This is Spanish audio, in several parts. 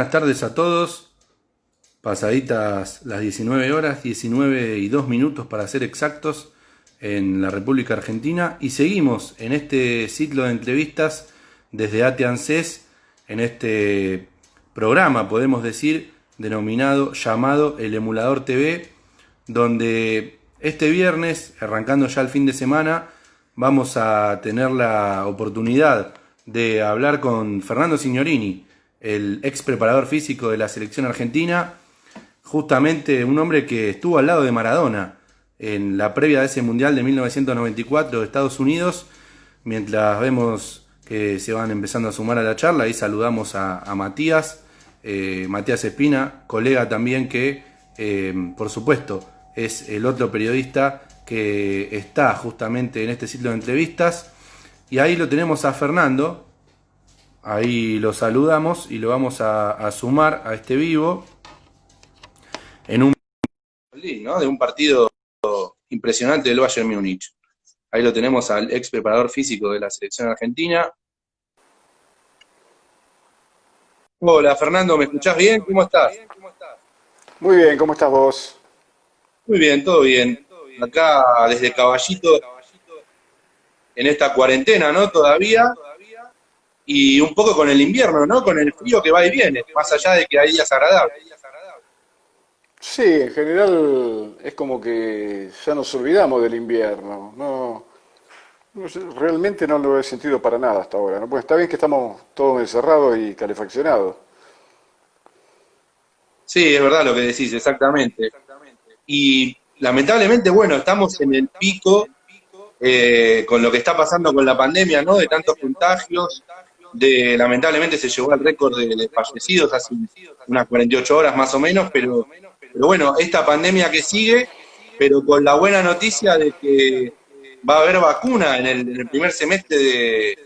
Buenas tardes a todos, pasaditas las 19 horas, 19:02 para ser exactos, en la República Argentina, y seguimos en este ciclo de entrevistas desde ATE ANSES, en este programa, podemos decir, llamado El Emulador TV, donde este viernes, arrancando ya el fin de semana, vamos a tener la oportunidad de hablar con Fernando Signorini, el ex preparador físico de la selección argentina, justamente un hombre que estuvo al lado de Maradona en la previa de ese Mundial de 1994 de Estados Unidos. Mientras vemos que se van empezando a sumar a la charla, ahí saludamos a Matías, Matías Espina, colega también que, por supuesto, es el otro periodista que está justamente en este ciclo de entrevistas. Y ahí lo tenemos a Fernando, ahí lo saludamos y lo vamos a sumar a este vivo en un, ¿no?, de un partido impresionante del Bayern Múnich. Ahí lo tenemos al ex preparador físico de la selección argentina. Hola Fernando, ¿me escuchás bien? ¿Cómo estás? Muy bien, ¿cómo estás vos? Muy bien, todo bien. Acá desde Caballito, en esta cuarentena, ¿no? Todavía. Y un poco con el invierno, ¿no? Con el frío que va y viene, más allá de que hay días agradables. Sí, en general es como que ya nos olvidamos del invierno. Realmente no lo he sentido para nada hasta ahora, ¿no? Pues está bien que estamos todos encerrados y calefaccionados. Sí, es verdad lo que decís, exactamente. Y lamentablemente, bueno, estamos en el pico con lo que está pasando con la pandemia, ¿no? De tantos contagios, lamentablemente se llegó al récord de fallecidos hace unas 48 horas más o menos, pero bueno, esta pandemia que sigue, pero con la buena noticia de que va a haber vacuna en el primer semestre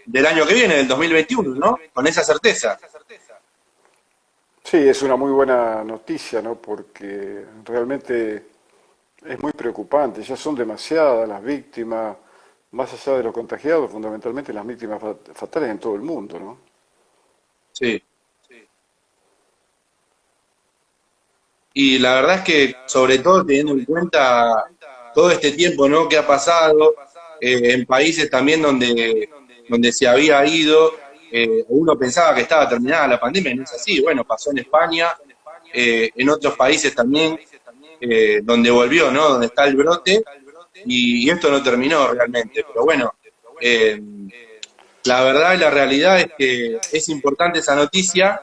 del año que viene, del 2021, ¿no? Con esa certeza. Sí, es una muy buena noticia, ¿no? Porque realmente es muy preocupante. Ya son demasiadas las víctimas, más allá de los contagiados, fundamentalmente las víctimas fatales en todo el mundo, ¿no? Sí. Y la verdad es que, sobre todo teniendo en cuenta todo este tiempo, ¿no?, que ha pasado, en países también donde se había ido, uno pensaba que estaba terminada la pandemia, y no es así. Bueno, pasó en España, en otros países también, donde volvió, ¿no?, donde está el brote, y esto no terminó realmente. Pero bueno, eh, la verdad y la realidad es que es importante esa noticia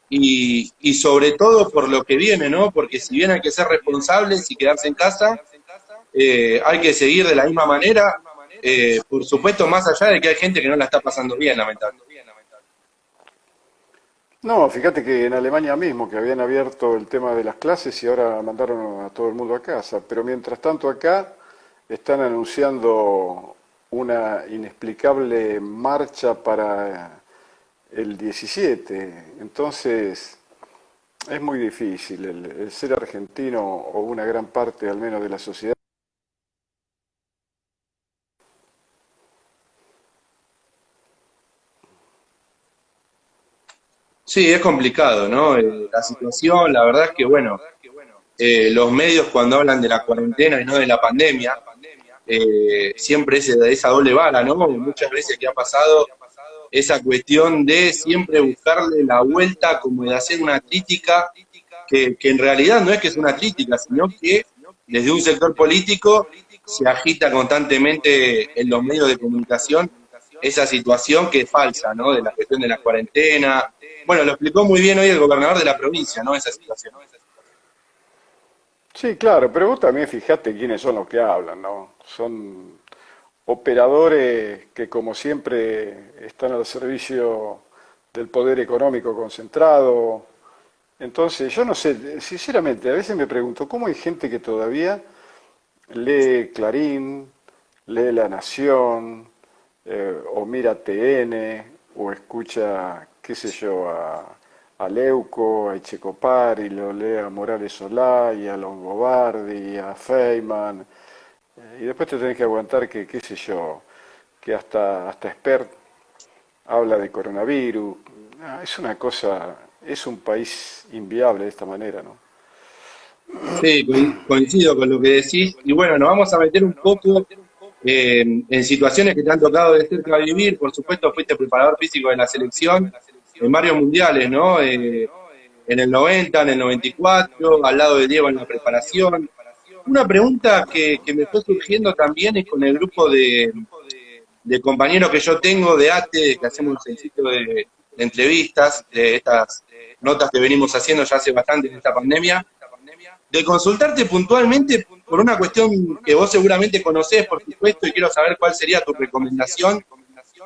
y sobre todo por lo que viene, ¿no? Porque si bien hay que ser responsables y quedarse en casa, hay que seguir de la misma manera, por supuesto, más allá de que hay gente que no la está pasando bien, lamentablemente. No, fíjate que en Alemania mismo, que habían abierto el tema de las clases y ahora mandaron a todo el mundo a casa, pero mientras tanto acá están anunciando una inexplicable marcha para el 17. Entonces es muy difícil el ser argentino o una gran parte al menos de la sociedad. Sí, es complicado, ¿no? La situación, la verdad es que, bueno, los medios cuando hablan de la cuarentena y no de la pandemia, siempre es de esa doble vara, ¿no? Muchas veces que ha pasado esa cuestión de siempre buscarle la vuelta, como de hacer una crítica que en realidad no es que es una crítica, sino que desde un sector político se agita constantemente en los medios de comunicación esa situación que es falsa, ¿no? De la cuestión de la cuarentena. Bueno, lo explicó muy bien hoy el gobernador de la provincia, ¿no? Esa situación. Sí, claro, pero vos también fijate quiénes son los que hablan, ¿no? Son operadores que como siempre están al servicio del poder económico concentrado. Entonces, yo no sé, sinceramente, a veces me pregunto, ¿cómo hay gente que todavía lee Clarín, lee La Nación, o mira TN, o escucha, qué sé yo, a Leuco, a Echecopar, y lo lee a Morales Solá, y a Longobardi, y a Feynman, y después te tenés que aguantar que, qué sé yo, que hasta Expert habla de coronavirus? Es una cosa es un país inviable de esta manera, ¿no? Sí, coincido con lo que decís. Y bueno, nos vamos a meter un poco en situaciones que te han tocado de cerca vivir. Por supuesto, fuiste preparador físico de la selección en varios mundiales, ¿no? En el 90, en el 94, al lado de Diego en la preparación. Una pregunta que me fue surgiendo también es con el grupo de compañeros que yo tengo de ATE, que hacemos el ciclo de entrevistas, de estas notas que venimos haciendo ya hace bastante en esta pandemia, de consultarte puntualmente por una cuestión que vos seguramente conocés, por supuesto, y quiero saber cuál sería tu recomendación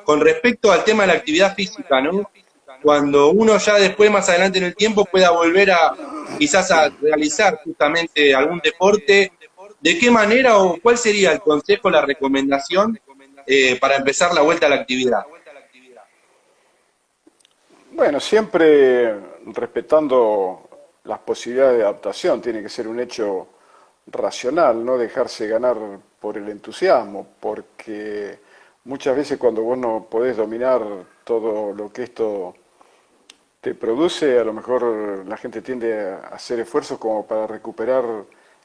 con respecto al tema de la actividad física, ¿no? Cuando uno ya después, más adelante en el tiempo, pueda volver a quizás a realizar justamente algún deporte, ¿de qué manera o cuál sería el consejo, la recomendación para empezar la vuelta a la actividad? Bueno, siempre respetando las posibilidades de adaptación, tiene que ser un hecho racional, no dejarse ganar por el entusiasmo, porque muchas veces cuando vos no podés dominar todo lo que esto te produce, a lo mejor la gente tiende a hacer esfuerzos como para recuperar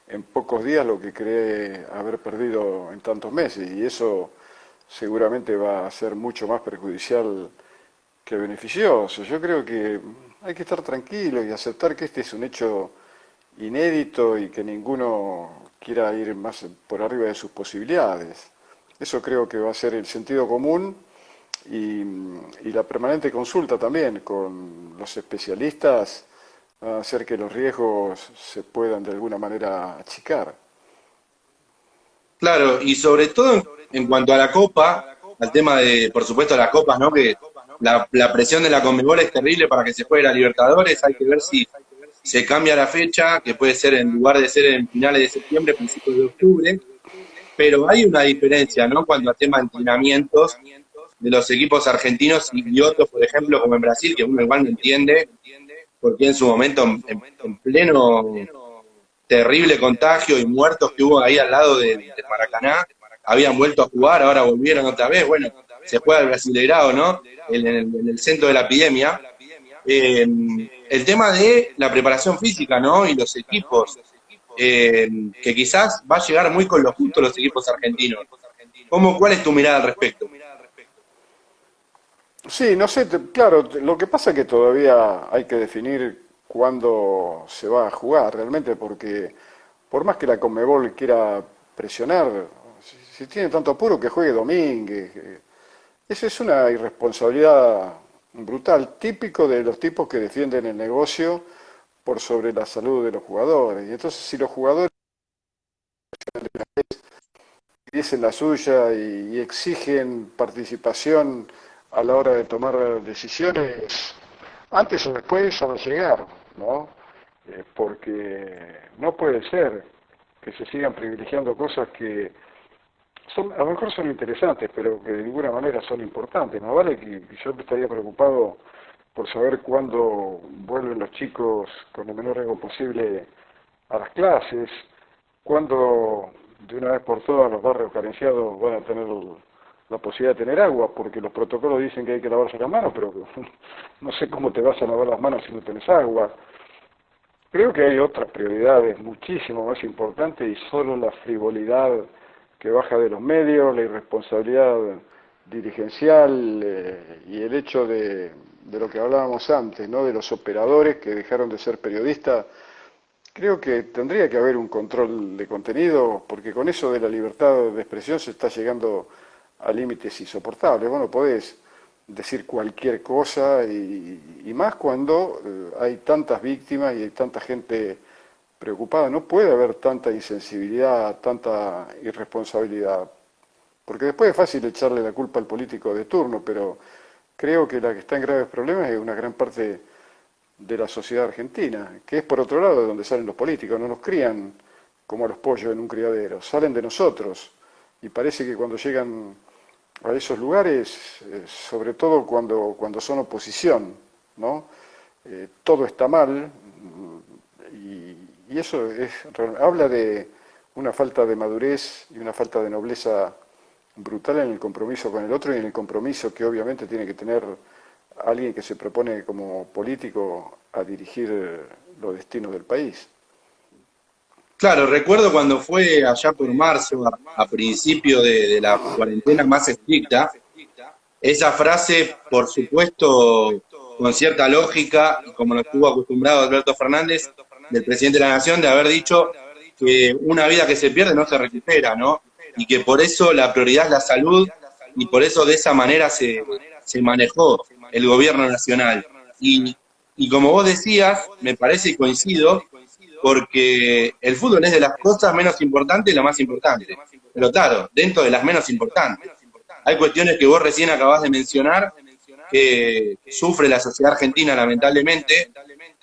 en pocos días lo que cree haber perdido en tantos meses, y eso seguramente va a ser mucho más perjudicial que beneficioso. Yo creo que hay que estar tranquilo y aceptar que este es un hecho inédito y que ninguno quiera ir más por arriba de sus posibilidades. Eso creo que va a ser el sentido común y la permanente consulta también con los especialistas va a hacer que los riesgos se puedan de alguna manera achicar. Claro, y sobre todo en cuanto a la Copa, al tema de, por supuesto, las copas, ¿no? Que la presión de la Conmebol es terrible para que se juegue la Libertadores, hay que ver si se cambia la fecha, que puede ser en lugar de ser en finales de septiembre, principios de octubre, pero hay una diferencia, ¿no? Cuando a tema de entrenamientos de los equipos argentinos y otros, por ejemplo, como en Brasil, que uno igual no entiende, porque en su momento, en pleno terrible contagio y muertos que hubo ahí al lado de Maracaná, habían vuelto a jugar, ahora volvieron otra vez, bueno, se juega el Brasileirao, ¿no? En el centro de la epidemia. El tema de la preparación física, ¿no? Y los equipos, que quizás va a llegar muy con los justos los equipos argentinos. ¿Cuál es tu mirada al respecto? Sí, no sé, claro, lo que pasa es que todavía hay que definir cuándo se va a jugar realmente, porque por más que la Conmebol quiera presionar, si tiene tanto apuro que juegue Domínguez, esa es una irresponsabilidad brutal, típico de los tipos que defienden el negocio por sobre la salud de los jugadores. Y entonces si los jugadores dicen la suya y exigen participación a la hora de tomar decisiones, antes o después van a llegar, ¿no? Porque no puede ser que se sigan privilegiando cosas que a lo mejor son interesantes, pero que de ninguna manera son importantes. Más vale que yo estaría preocupado por saber cuándo vuelven los chicos con el menor riesgo posible a las clases, cuándo de una vez por todas los barrios carenciados van a tener la posibilidad de tener agua, porque los protocolos dicen que hay que lavarse las manos, pero no sé cómo te vas a lavar las manos si no tenés agua. Creo que hay otras prioridades muchísimo más importantes y solo la frivolidad que baja de los medios, la irresponsabilidad dirigencial y el hecho de lo que hablábamos antes, ¿no? De los operadores que dejaron de ser periodistas. Creo que tendría que haber un control de contenido, porque con eso de la libertad de expresión se está llegando a límites insoportables. Vos no podés decir cualquier cosa y más cuando hay tantas víctimas y hay tanta gente preocupada. No puede haber tanta insensibilidad, tanta irresponsabilidad, porque después es fácil echarle la culpa al político de turno, pero creo que la que está en graves problemas es una gran parte de la sociedad argentina, que es por otro lado de donde salen los políticos, no nos crían como a los pollos en un criadero, salen de nosotros y parece que cuando llegan a esos lugares, sobre todo cuando son oposición, ¿no? Todo está mal y eso habla de una falta de madurez y una falta de nobleza brutal en el compromiso con el otro y en el compromiso que obviamente tiene que tener alguien que se propone como político a dirigir los destinos del país. Claro, recuerdo cuando fue allá por marzo, a principio de la cuarentena más estricta, esa frase, por supuesto, con cierta lógica, y como lo estuvo acostumbrado Alberto Fernández, del presidente de la Nación, de haber dicho que una vida que se pierde no se recupera, ¿no? Y que por eso la prioridad es la salud, y por eso de esa manera se manejó el gobierno nacional. Y como vos decías, me parece y coincido, porque el fútbol es de las cosas menos importantes y la más importante. Pero claro, dentro de las menos importantes. Hay cuestiones que vos recién acabás de mencionar que sufre la sociedad argentina lamentablemente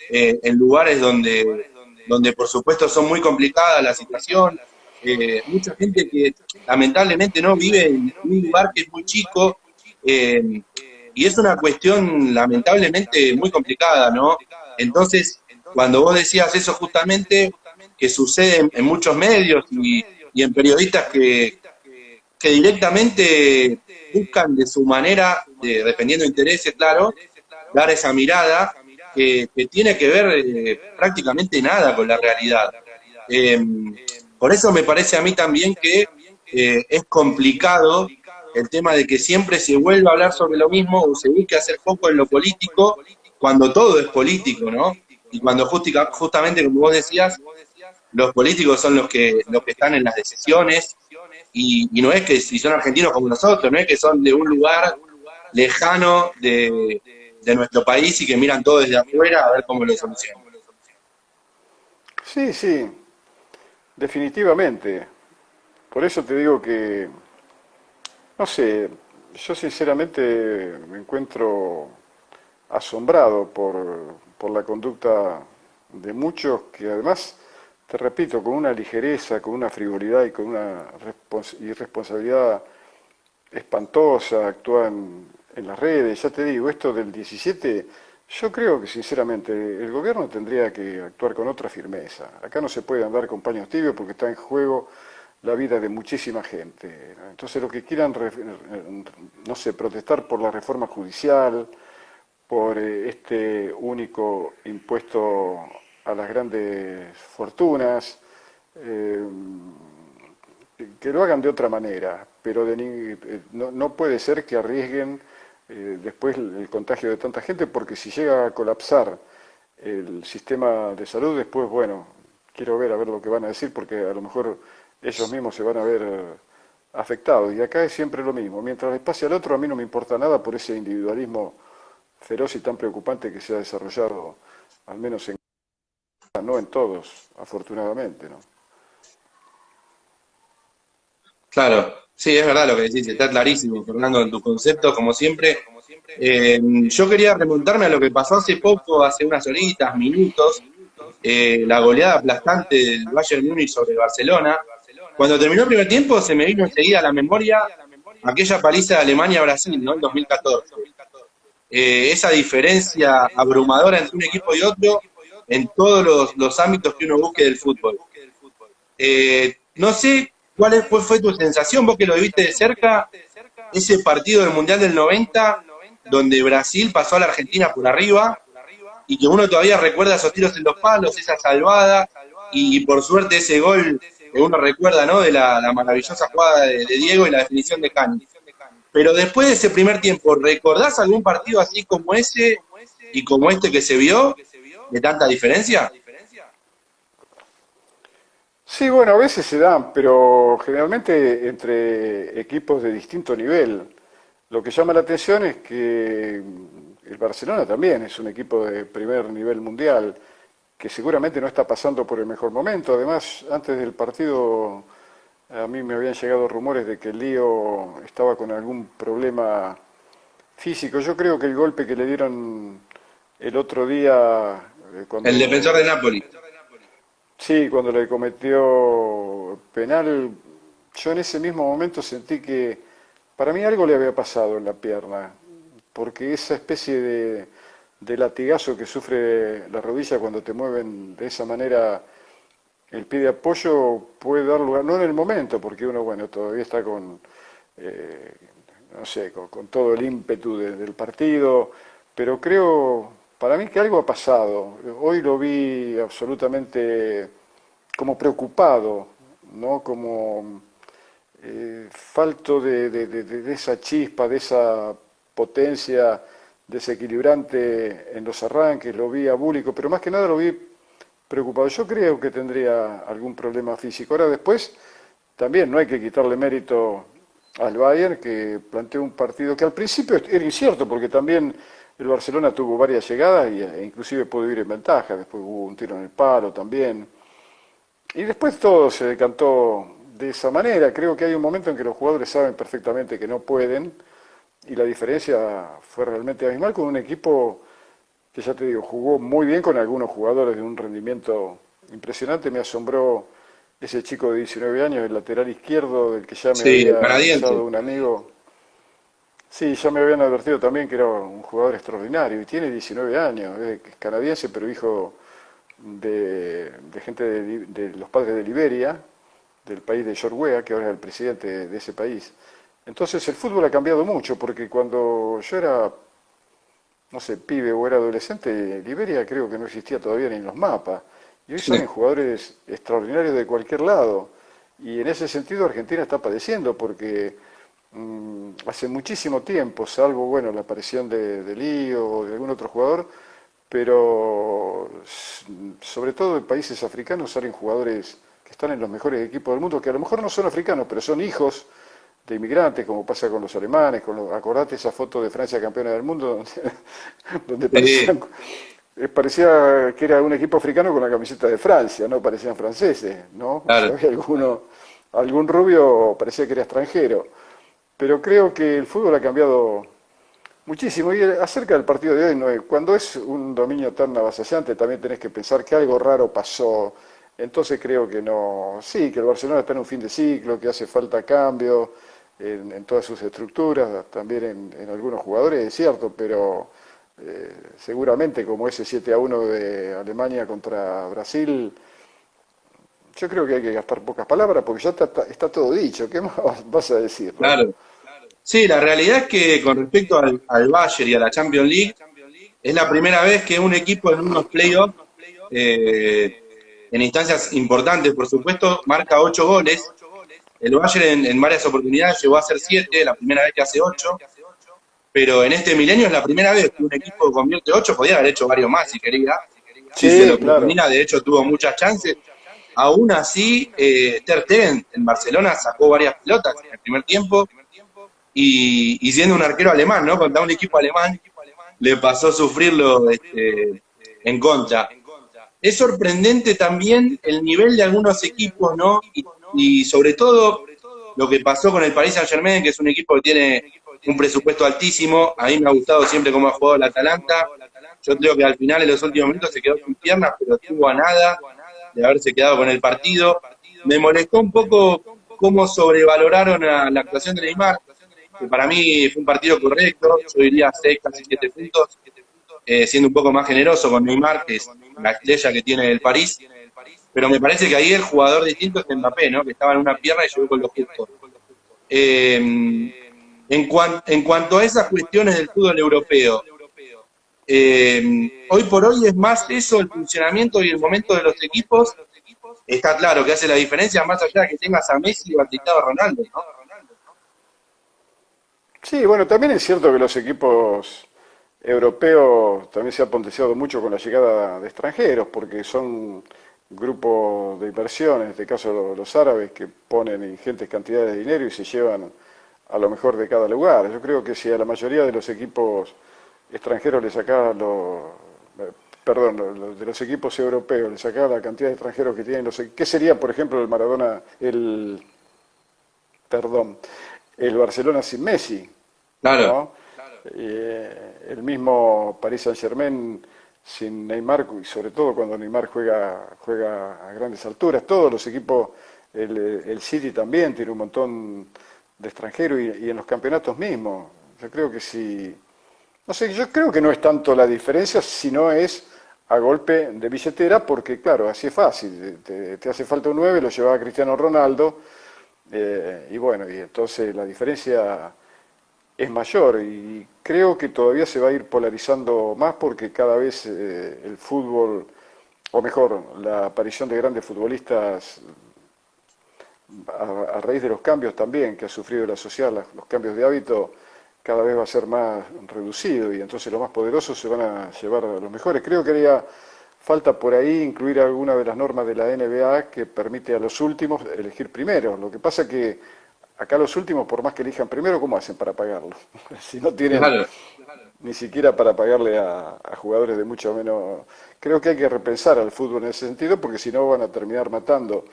en lugares donde por supuesto son muy complicadas la situación. Mucha gente que lamentablemente no vive en un lugar que es muy chico eh, y es una cuestión lamentablemente muy complicada, ¿no? Entonces, cuando vos decías eso justamente, que sucede en muchos medios y en periodistas que directamente buscan de su manera, dependiendo de intereses, claro, dar esa mirada que tiene que ver prácticamente nada con la realidad. Eh, por eso me parece a mí también que es complicado el tema de que siempre se vuelva a hablar sobre lo mismo o se busque hacer foco en lo político cuando todo es político, ¿no? Y cuando justamente, como vos decías, los políticos son los que están en las decisiones y no es que si son argentinos como nosotros, no es que son de un lugar lejano de nuestro país y que miran todo desde afuera a ver cómo lo solucionan. Sí, sí, definitivamente. Por eso te digo que, no sé, yo sinceramente me encuentro asombrado por la conducta de muchos que además, te repito, con una ligereza, con una frivolidad y con una irresponsabilidad espantosa, actúan en las redes. Ya te digo, esto del 17, yo creo que sinceramente el gobierno tendría que actuar con otra firmeza. Acá no se puede andar con paños tibios porque está en juego la vida de muchísima gente. Entonces, lo que quieran, no sé, protestar por la reforma judicial, por este único impuesto a las grandes fortunas, eh, que lo hagan de otra manera, pero no, no puede ser que arriesguen después el contagio de tanta gente, porque si llega a colapsar el sistema de salud, después, bueno, quiero ver a ver lo que van a decir, porque a lo mejor ellos mismos se van a ver afectados. Y acá es siempre lo mismo. Mientras les pase al otro, a mí no me importa nada por ese individualismo feroz y tan preocupante que se ha desarrollado, al menos en, no en todos, afortunadamente, ¿no? Claro, sí, es verdad lo que decís, está clarísimo, Fernando, en tu concepto, como siempre. Yo quería remontarme a lo que pasó hace poco, hace unas horitas, minutos, la goleada aplastante del Bayern Múnich sobre el Barcelona. Cuando terminó el primer tiempo se me vino enseguida a la memoria aquella paliza de Alemania a Brasil, ¿no? En 2014. Esa diferencia abrumadora entre un equipo y otro en todos los ámbitos que uno busque del fútbol. No sé cuál fue tu sensación, vos que lo viviste de cerca, ese partido del Mundial del 90, donde Brasil pasó a la Argentina por arriba, y que uno todavía recuerda esos tiros en los palos, esa salvada, y por suerte ese gol que uno recuerda, ¿no? De la maravillosa jugada de Diego y la definición de Cani. Pero después de ese primer tiempo, ¿recordás algún partido así como ese y como este que se vio, de tanta diferencia? Sí, bueno, a veces se dan, pero generalmente entre equipos de distinto nivel. Lo que llama la atención es que el Barcelona también es un equipo de primer nivel mundial, que seguramente no está pasando por el mejor momento. Además, antes del partido a mí me habían llegado rumores de que el Lío estaba con algún problema físico. Yo creo que el golpe que le dieron el otro día, El defensor cuando de Napoli. sí, cuando le cometió penal, yo en ese mismo momento sentí que para mí algo le había pasado en la pierna, porque esa especie de latigazo que sufre la rodilla cuando te mueven de esa manera el pie de apoyo puede dar lugar, no en el momento, porque uno, bueno, todavía está con, eh, no sé, con todo el ímpetu del partido, pero creo para mí que algo ha pasado. Hoy lo vi absolutamente como preocupado, ¿no? Como falto de esa chispa, de esa potencia desequilibrante en los arranques, lo vi abúlico, pero más que nada lo vi preocupado. Yo creo que tendría algún problema físico. Ahora después, también no hay que quitarle mérito al Bayern, que planteó un partido que al principio era incierto, porque también el Barcelona tuvo varias llegadas e inclusive pudo ir en ventaja, después hubo un tiro en el palo también. Y después todo se decantó de esa manera. Creo que hay un momento en que los jugadores saben perfectamente que no pueden, y la diferencia fue realmente abismal con un equipo que, ya te digo, jugó muy bien con algunos jugadores de un rendimiento impresionante. Me asombró ese chico de 19 años, el lateral izquierdo, del que ya me Sí, el había canadiense. avisado un amigo. Sí, ya me habían advertido también que era un jugador extraordinario, y tiene 19 años, es canadiense, pero hijo de gente de los padres de Liberia, del país de George Weah, que ahora es el presidente de ese país. Entonces el fútbol ha cambiado mucho, porque cuando yo era, no sé, pibe o era adolescente, Liberia creo que no existía todavía ni en los mapas. Y hoy Sí, salen jugadores extraordinarios de cualquier lado. Y en ese sentido Argentina está padeciendo, porque hace muchísimo tiempo, salvo bueno la aparición de Lío o de algún otro jugador, pero sobre todo en países africanos salen jugadores que están en los mejores equipos del mundo, que a lo mejor no son africanos, pero son hijos de inmigrantes, como pasa con los alemanes. Acordate esa foto de Francia campeona del mundo, donde sí, parecía que era un equipo africano con la camiseta de Francia, no parecían franceses, ¿no? Si claro. había algún rubio, parecía que era extranjero. Pero creo que el fútbol ha cambiado muchísimo. Y acerca del partido de hoy, cuando es un dominio tan avasallante, también tenés que pensar que algo raro pasó. Entonces creo que no, sí, que el Barcelona está en un fin de ciclo, que hace falta cambio en todas sus estructuras, también en algunos jugadores, es cierto, pero seguramente como ese 7-1 de Alemania contra Brasil, yo creo que hay que gastar pocas palabras porque ya está todo dicho. ¿Qué más vas a decir, no? Claro. Sí, la realidad es que con respecto al Bayern y a la Champions League, es la primera vez que un equipo en unos playoffs, eh, en instancias importantes, por supuesto, marca 8 goles. El Bayern en varias oportunidades llegó a hacer 7, la primera vez que hace 8, pero en este milenio es la primera vez que un equipo convierte 8, podía haber hecho varios más si quería, si se Sí, lo claro. proponía, de hecho tuvo muchas chances. Aún así, Ter Stegen en Barcelona sacó varias pelotas en el primer tiempo, y siendo un arquero alemán, ¿no? Contra un equipo alemán, le pasó sufrirlo en contra. Es sorprendente también el nivel de algunos equipos, ¿no? Y sobre todo lo que pasó con el Paris Saint-Germain, que es un equipo que tiene un presupuesto altísimo. A mí me ha gustado siempre cómo ha jugado el Atalanta. Yo creo que al final, en los últimos minutos, se quedó sin piernas, pero estuvo a nada de haberse quedado con el partido. Me molestó un poco cómo sobrevaloraron la actuación de Neymar, que para mí fue un partido correcto. Yo diría 6, casi 7 puntos, siendo un poco más generoso con Neymar, que es la estrella que tiene el París, pero me parece que ahí el jugador distinto es Mbappé, ¿no? Que estaba en una pierna y llegó con lo justo. En cuanto a esas cuestiones del fútbol europeo, hoy por hoy es más eso, el funcionamiento y el momento de los equipos. Está claro que hace la diferencia más allá de que tengas a Messi o a Cristiano Ronaldo, ¿no? Sí, bueno, también es cierto que los equipos europeos también se ha potenciado mucho con la llegada de extranjeros, porque son grupos de inversión, en este caso los árabes, que ponen ingentes cantidades de dinero y se llevan a lo mejor de cada lugar. Yo creo que si a la mayoría de los equipos extranjeros le sacaba perdón, de los equipos europeos le sacaba la cantidad de extranjeros que tienen ¿qué sería, por ejemplo, el Maradona, perdón, el Barcelona sin Messi, Claro, ¿no? El mismo Paris Saint-Germain sin Neymar, y sobre todo cuando Neymar juega a grandes alturas. Todos los equipos, el City también tiene un montón de extranjeros, y en los campeonatos mismos. Yo creo que sí, no sé, yo creo que no es tanto la diferencia, sino es a golpe de billetera, porque claro, así es fácil. Te hace falta un 9, lo llevaba Cristiano Ronaldo, y bueno, y entonces la diferencia es mayor y creo que todavía se va a ir polarizando más porque cada vez el fútbol, o mejor, la aparición de grandes futbolistas a raíz de los cambios también que ha sufrido la sociedad, los cambios de hábito, cada vez va a ser más reducido y entonces los más poderosos se van a llevar a los mejores. Creo que haría falta por ahí incluir alguna de las normas de la NBA que permite a los últimos elegir primero. Lo que pasa que acá los últimos, por más que elijan primero, ¿cómo hacen para pagarlo? Si no tienen Claro. ni siquiera para pagarle a jugadores de mucho menos. Creo que hay que repensar al fútbol en ese sentido porque si no van a terminar matando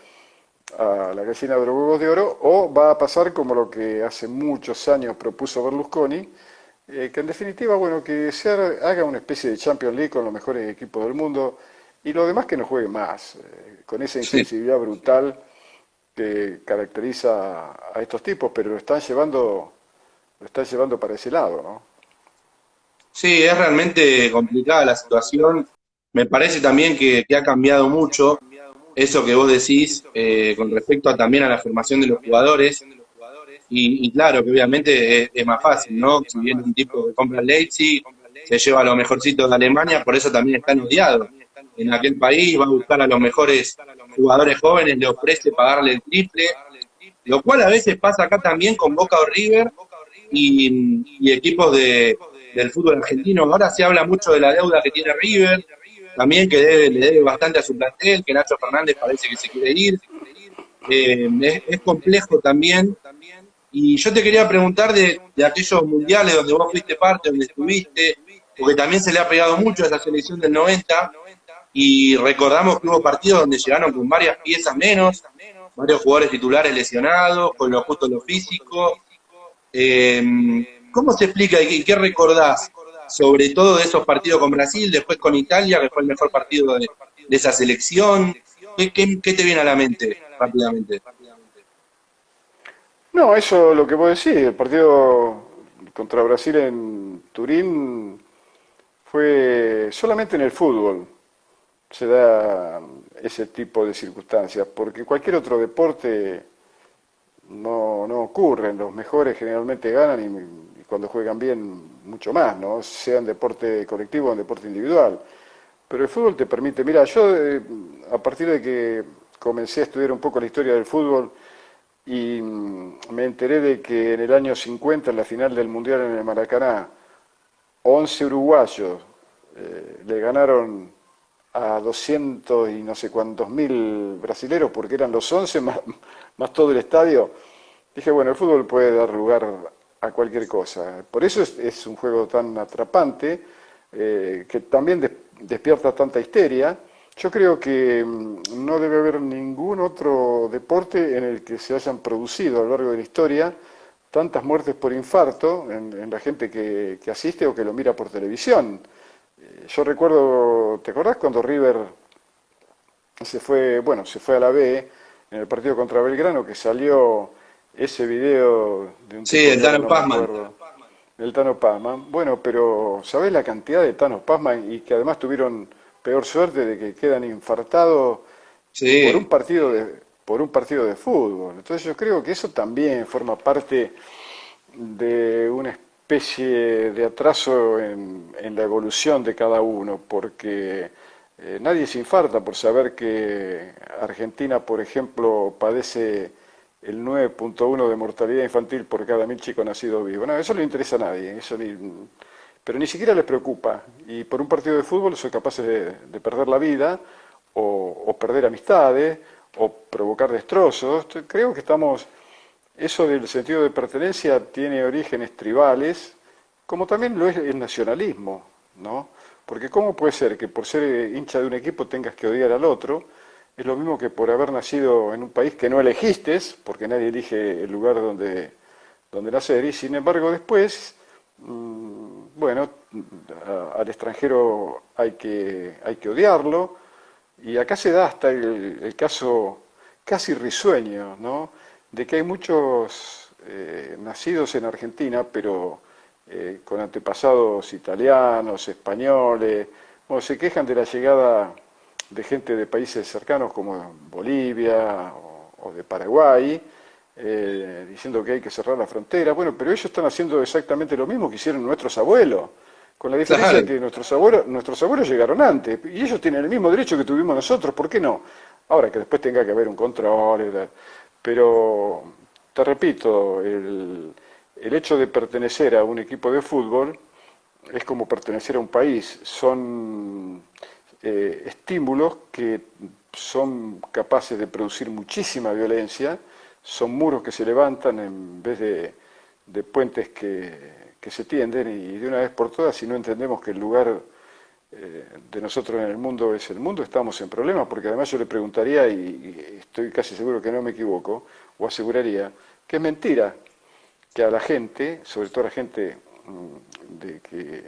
a la gallina de los huevos de oro, o va a pasar como lo que hace muchos años propuso Berlusconi, que en definitiva, bueno, que se haga una especie de Champions League con los mejores equipos del mundo y lo demás que no juegue más, con esa Sí. intensividad brutal que caracteriza a estos tipos, pero lo están llevando para ese lado, ¿no? Sí, es realmente complicada la situación. Me parece también que ha cambiado mucho eso que vos decís con respecto también a la formación de los jugadores. Y claro, que obviamente es más fácil, ¿no? Si viene un tipo que compra el Leipzig, se lleva a los mejorcitos de Alemania, por eso también están odiados. En aquel país va a buscar a los mejores jugadores jóvenes, le ofrece pagarle el triple, lo cual a veces pasa acá también con Boca o River y equipos del fútbol argentino. Ahora se habla mucho de la deuda que tiene River, también que le debe bastante a su plantel, que Nacho Fernández parece que se quiere ir. Es complejo también. Y yo te quería preguntar de aquellos mundiales donde vos fuiste parte, donde estuviste, porque también se le ha pegado mucho a esa selección del 90 y recordamos que hubo partidos donde llegaron con varias piezas menos, varios jugadores titulares lesionados, con lo justo lo físico. Eh, ¿Cómo se explica y qué recordás sobre todo de esos partidos con Brasil, después con Italia, que fue el mejor partido de esa selección? ¿Qué te viene a la mente rápidamente? No, eso lo que vos decís, el partido contra Brasil en Turín fue solamente en el fútbol se da ese tipo de circunstancias, porque cualquier otro deporte no ocurre, los mejores generalmente ganan y cuando juegan bien mucho más, ¿no? Sea en deporte colectivo o en deporte individual. Pero el fútbol te permite, mira, yo a partir de que comencé a estudiar un poco la historia del fútbol y me enteré de que en el año 50, en la final del Mundial en el Maracaná, 11 uruguayos le ganaron a 200 y no sé cuántos mil brasileros, porque eran los 11 más todo el estadio, dije, bueno, el fútbol puede dar lugar a cualquier cosa. Por eso es un juego tan atrapante, que también despierta tanta histeria. Yo creo que no debe haber ningún otro deporte en el que se hayan producido a lo largo de la historia tantas muertes por infarto en la gente que asiste o que lo mira por televisión. Yo recuerdo, ¿te acordás cuando River se fue a la B en el partido contra Belgrano, que salió ese video de un Sí, tipo el que ahora Tano no me Pazman. acuerdo, el Tano Pazman? Bueno, pero ¿sabés la cantidad de Tanos Pazman y que además tuvieron peor suerte de que quedan infartados por un Sí, partido por un partido de fútbol? Entonces yo creo que eso también forma parte de una especie de atraso en la evolución de cada uno, porque nadie se infarta por saber que Argentina, por ejemplo, padece el 9,1 de mortalidad infantil por cada 1.000 chicos nacidos vivos. No, eso no le interesa a nadie, pero ni siquiera les preocupa. Y por un partido de fútbol son capaces de perder la vida o perder amistades o provocar destrozos. Creo que estamos eso del sentido de pertenencia tiene orígenes tribales, como también lo es el nacionalismo, ¿no? Porque ¿cómo puede ser que por ser hincha de un equipo tengas que odiar al otro? Es lo mismo que por haber nacido en un país que no elegiste, porque nadie elige el lugar donde nacer, y sin embargo después, bueno, al extranjero hay que odiarlo, y acá se da hasta el caso casi risueño, ¿no? De que hay muchos nacidos en Argentina, pero con antepasados italianos, españoles, bueno, se quejan de la llegada de gente de países cercanos como Bolivia o de Paraguay, diciendo que hay que cerrar la frontera. Bueno, pero ellos están haciendo exactamente lo mismo que hicieron nuestros abuelos, con la diferencia de Claro, que nuestros abuelos llegaron antes, y ellos tienen el mismo derecho que tuvimos nosotros, ¿por qué no? Ahora que después tenga que haber un control, pero te repito, el hecho de pertenecer a un equipo de fútbol es como pertenecer a un país, son estímulos que son capaces de producir muchísima violencia, son muros que se levantan en vez de puentes que se tienden, y de una vez por todas, si no entendemos que el lugar de nosotros en el mundo es el mundo, estamos en problemas, porque además yo le preguntaría, y estoy casi seguro que no me equivoco, o aseguraría, que es mentira que a la gente, sobre todo a la gente que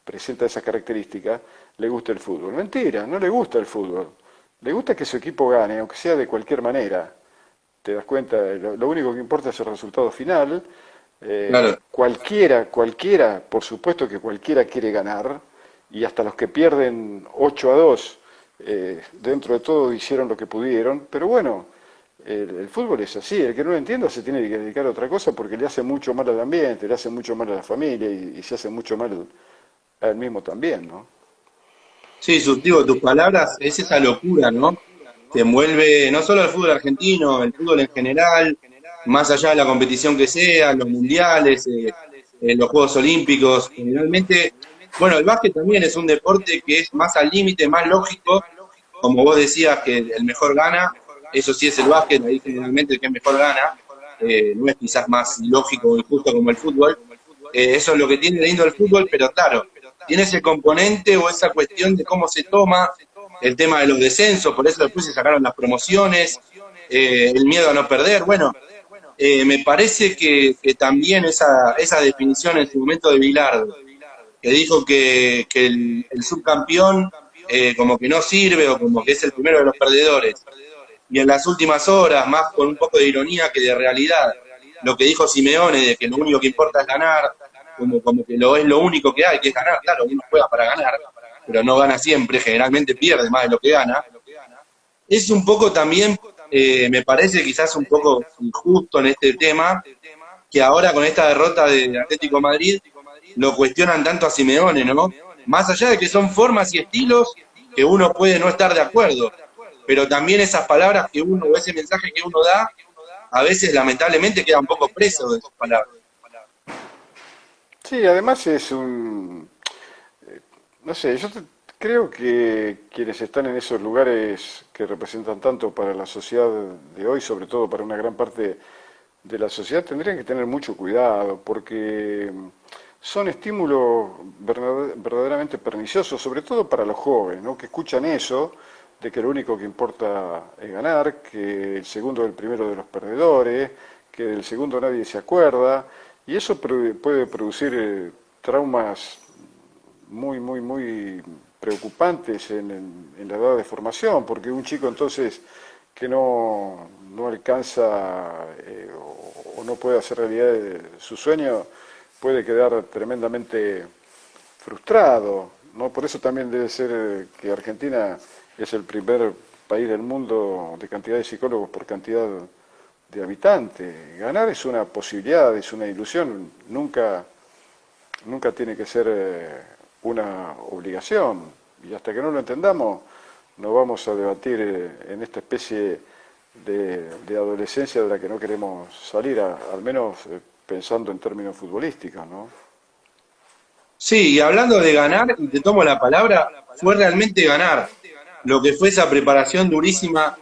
presenta esas características, le gusta el fútbol. Mentira, no le gusta el fútbol. Le gusta que su equipo gane, aunque sea de cualquier manera. Te das cuenta, lo único que importa es el resultado final. claro. Cualquiera, por supuesto que cualquiera quiere ganar, y hasta los que pierden 8-2, dentro de todo hicieron lo que pudieron, pero bueno, el fútbol es así, el que no lo entienda se tiene que dedicar a otra cosa porque le hace mucho mal al ambiente, le hace mucho mal a la familia y se hace mucho mal a él mismo también, ¿no? Sí, suscribo tus palabras, es esa locura, ¿no? Que envuelve no solo el fútbol argentino, el fútbol en general, más allá de la competición que sea, los mundiales, los Juegos Olímpicos, generalmente, bueno, el básquet también es un deporte que es más al límite, más lógico, como vos decías que el mejor gana, eso sí es el básquet, ahí generalmente el que mejor gana, no es quizás más lógico o injusto como el fútbol. Eso es lo que tiene lindo el fútbol, pero claro, tiene ese componente o esa cuestión de cómo se toma el tema de los descensos, por eso después se sacaron las promociones, el miedo a no perder. Bueno, me parece que también esa definición en su momento de Bilardo, que dijo que el subcampeón como que no sirve o como que es el primero de los perdedores. Y en las últimas horas, más con un poco de ironía que de realidad, lo que dijo Simeone de que lo único que importa es ganar, como que lo es lo único que hay, que es ganar. Claro, uno juega para ganar, pero no gana siempre, generalmente pierde más de lo que gana. Es un poco también, me parece quizás un poco injusto en este tema, que ahora con esta derrota de Atlético de Madrid lo cuestionan tanto a Simeone, ¿no? Más allá de que son formas y estilos que uno puede no estar de acuerdo, pero también esas palabras que uno, o ese mensaje que uno da, a veces lamentablemente queda un poco preso de sus palabras. Sí, además es no sé, creo que quienes están en esos lugares que representan tanto para la sociedad de hoy, sobre todo para una gran parte de la sociedad, tendrían que tener mucho cuidado porque son estímulos verdaderamente perniciosos, sobre todo para los jóvenes, ¿no? Que escuchan eso, de que lo único que importa es ganar, que el segundo es el primero de los perdedores, que del segundo nadie se acuerda, y eso puede producir traumas muy preocupantes en la edad de formación, porque un chico entonces que no alcanza o no puede hacer realidad su sueño puede quedar tremendamente frustrado, ¿no? Por eso también debe ser que Argentina es el primer país del mundo de cantidad de psicólogos por cantidad de habitantes. Ganar es una posibilidad, es una ilusión, nunca tiene que ser una obligación. Y hasta que no lo entendamos, no vamos a debatir en esta especie de adolescencia de la que no queremos salir, al menos pensando en términos futbolísticos, ¿no? Sí, y hablando de ganar, y te tomo la palabra, fue realmente ganar. Lo que fue esa preparación durísima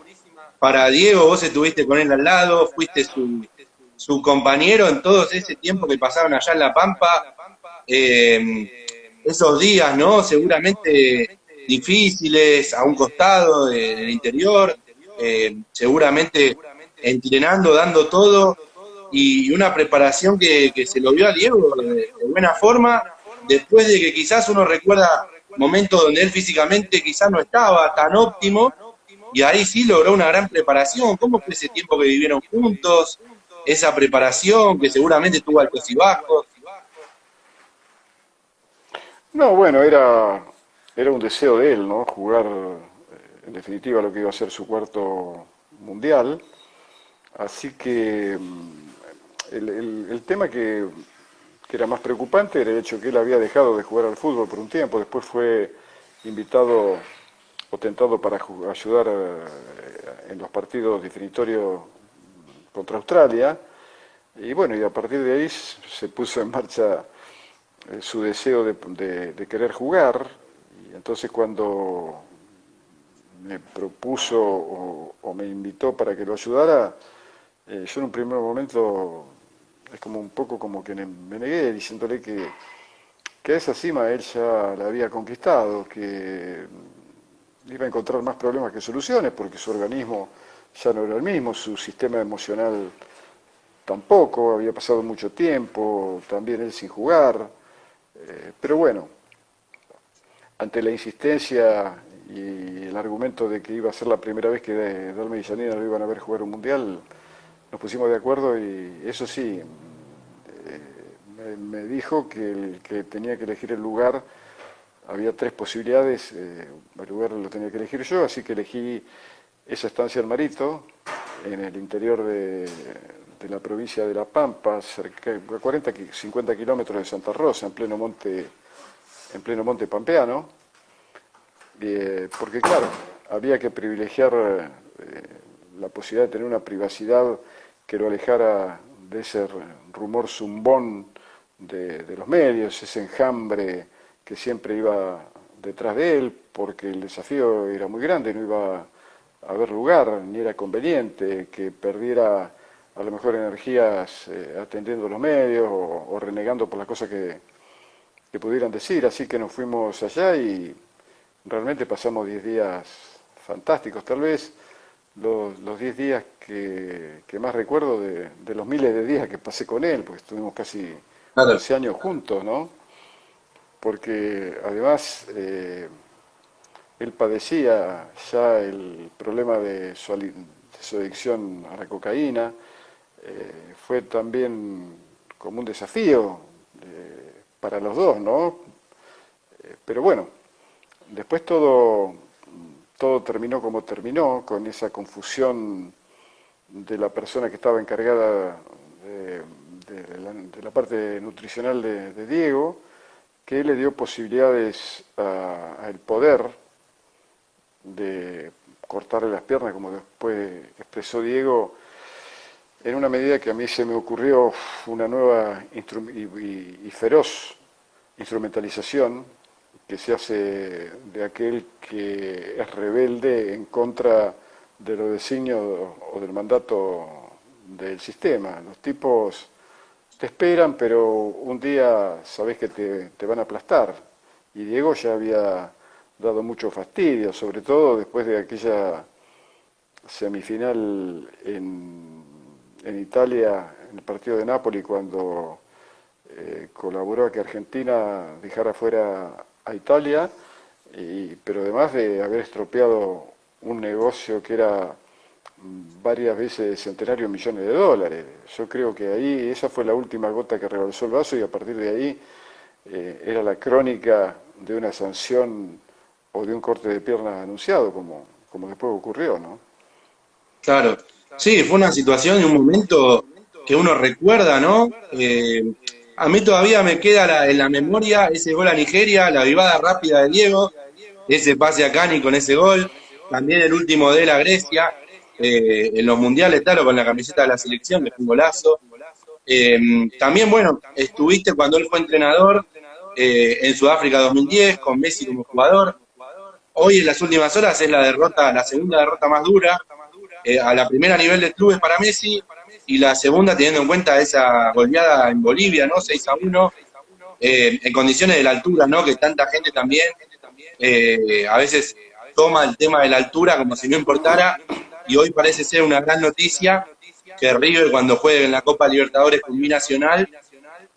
para Diego, vos estuviste con él al lado, fuiste su compañero en todo ese tiempo que pasaron allá en La Pampa, eh, esos días, ¿no? Seguramente difíciles, a un costado del interior, seguramente entrenando, dando todo, y una preparación que se lo vio a Diego de buena forma, después de que quizás uno recuerda momentos donde él físicamente quizás no estaba tan óptimo, y ahí sí logró una gran preparación. ¿Cómo fue ese tiempo que vivieron juntos? Esa preparación que seguramente tuvo altos y bajos. No, bueno, era un deseo de él, ¿no? Jugar, en definitiva, lo que iba a ser su cuarto mundial. Así que el tema que era más preocupante era el hecho que él había dejado de jugar al fútbol por un tiempo, después fue invitado o tentado para ayudar en los partidos definitorios contra Australia, y bueno, y a partir de ahí se puso en marcha su deseo de querer jugar, y entonces cuando me propuso o me invitó para que lo ayudara, yo en un primer momento es como un poco como que me negué diciéndole que a esa cima él ya la había conquistado, que iba a encontrar más problemas que soluciones porque su organismo ya no era el mismo, su sistema emocional tampoco, había pasado mucho tiempo, también él sin jugar, pero bueno, ante la insistencia y el argumento de que iba a ser la primera vez que Dalma y Janina lo iban a ver jugar un mundial, nos pusimos de acuerdo y eso sí, me dijo que el que tenía que elegir el lugar, había tres posibilidades, el lugar lo tenía que elegir yo, así que elegí esa estancia en Marito, en el interior de la provincia de La Pampa, cerca, a 40, 50 kilómetros de Santa Rosa, en pleno monte pampeano, porque claro, había que privilegiar la posibilidad de tener una privacidad que lo alejara de ese rumor zumbón de los medios, ese enjambre que siempre iba detrás de él, porque el desafío era muy grande, no iba a haber lugar, ni era conveniente que perdiera a lo mejor energías atendiendo los medios o renegando por las cosas que pudieran decir, así que nos fuimos allá y realmente pasamos 10 días fantásticos, tal vez los 10 días que más recuerdo de los miles de días que pasé con él, porque estuvimos casi Claro. 11 años juntos, ¿no? Porque además él padecía ya el problema de su adicción a la cocaína, fue también como un desafío para los dos, ¿no? Pero bueno, después todo terminó como terminó, con esa confusión de la persona que estaba encargada de la parte nutricional de Diego, que le dio posibilidades al poder de cortarle las piernas, como después expresó Diego, en una medida que a mí se me ocurrió una nueva y feroz instrumentalización que se hace de aquel que es rebelde en contra de los designios o del mandato del sistema. Los tipos te esperan, pero un día sabés que te van a aplastar. Y Diego ya había dado mucho fastidio, sobre todo después de aquella semifinal en Italia, en el partido de Napoli, cuando colaboró a que Argentina dejara fuera a Italia, pero además de haber estropeado un negocio que era varias veces centenario millones de dólares. Yo creo que ahí esa fue la última gota que rebalsó el vaso y a partir de ahí era la crónica de una sanción o de un corte de piernas anunciado, como después ocurrió, ¿no? Claro, sí, fue una situación y un momento que uno recuerda, ¿no? A mí todavía me queda en la memoria ese gol a Nigeria, la vivada rápida de Diego, ese pase a Cani con ese gol, también el último de la Grecia, en los mundiales, claro, con la camiseta de la selección, que fue un golazo. También, bueno, estuviste cuando él fue entrenador en Sudáfrica 2010, con Messi como jugador. Hoy en las últimas horas es la segunda derrota más dura, a la primera a nivel de clubes para Messi, y la segunda teniendo en cuenta esa goleada en Bolivia, ¿no? 6-1, en condiciones de la altura, ¿no? Que tanta gente también a veces toma el tema de la altura como si no importara, y hoy parece ser una gran noticia que River cuando juegue en la Copa Libertadores con Binacional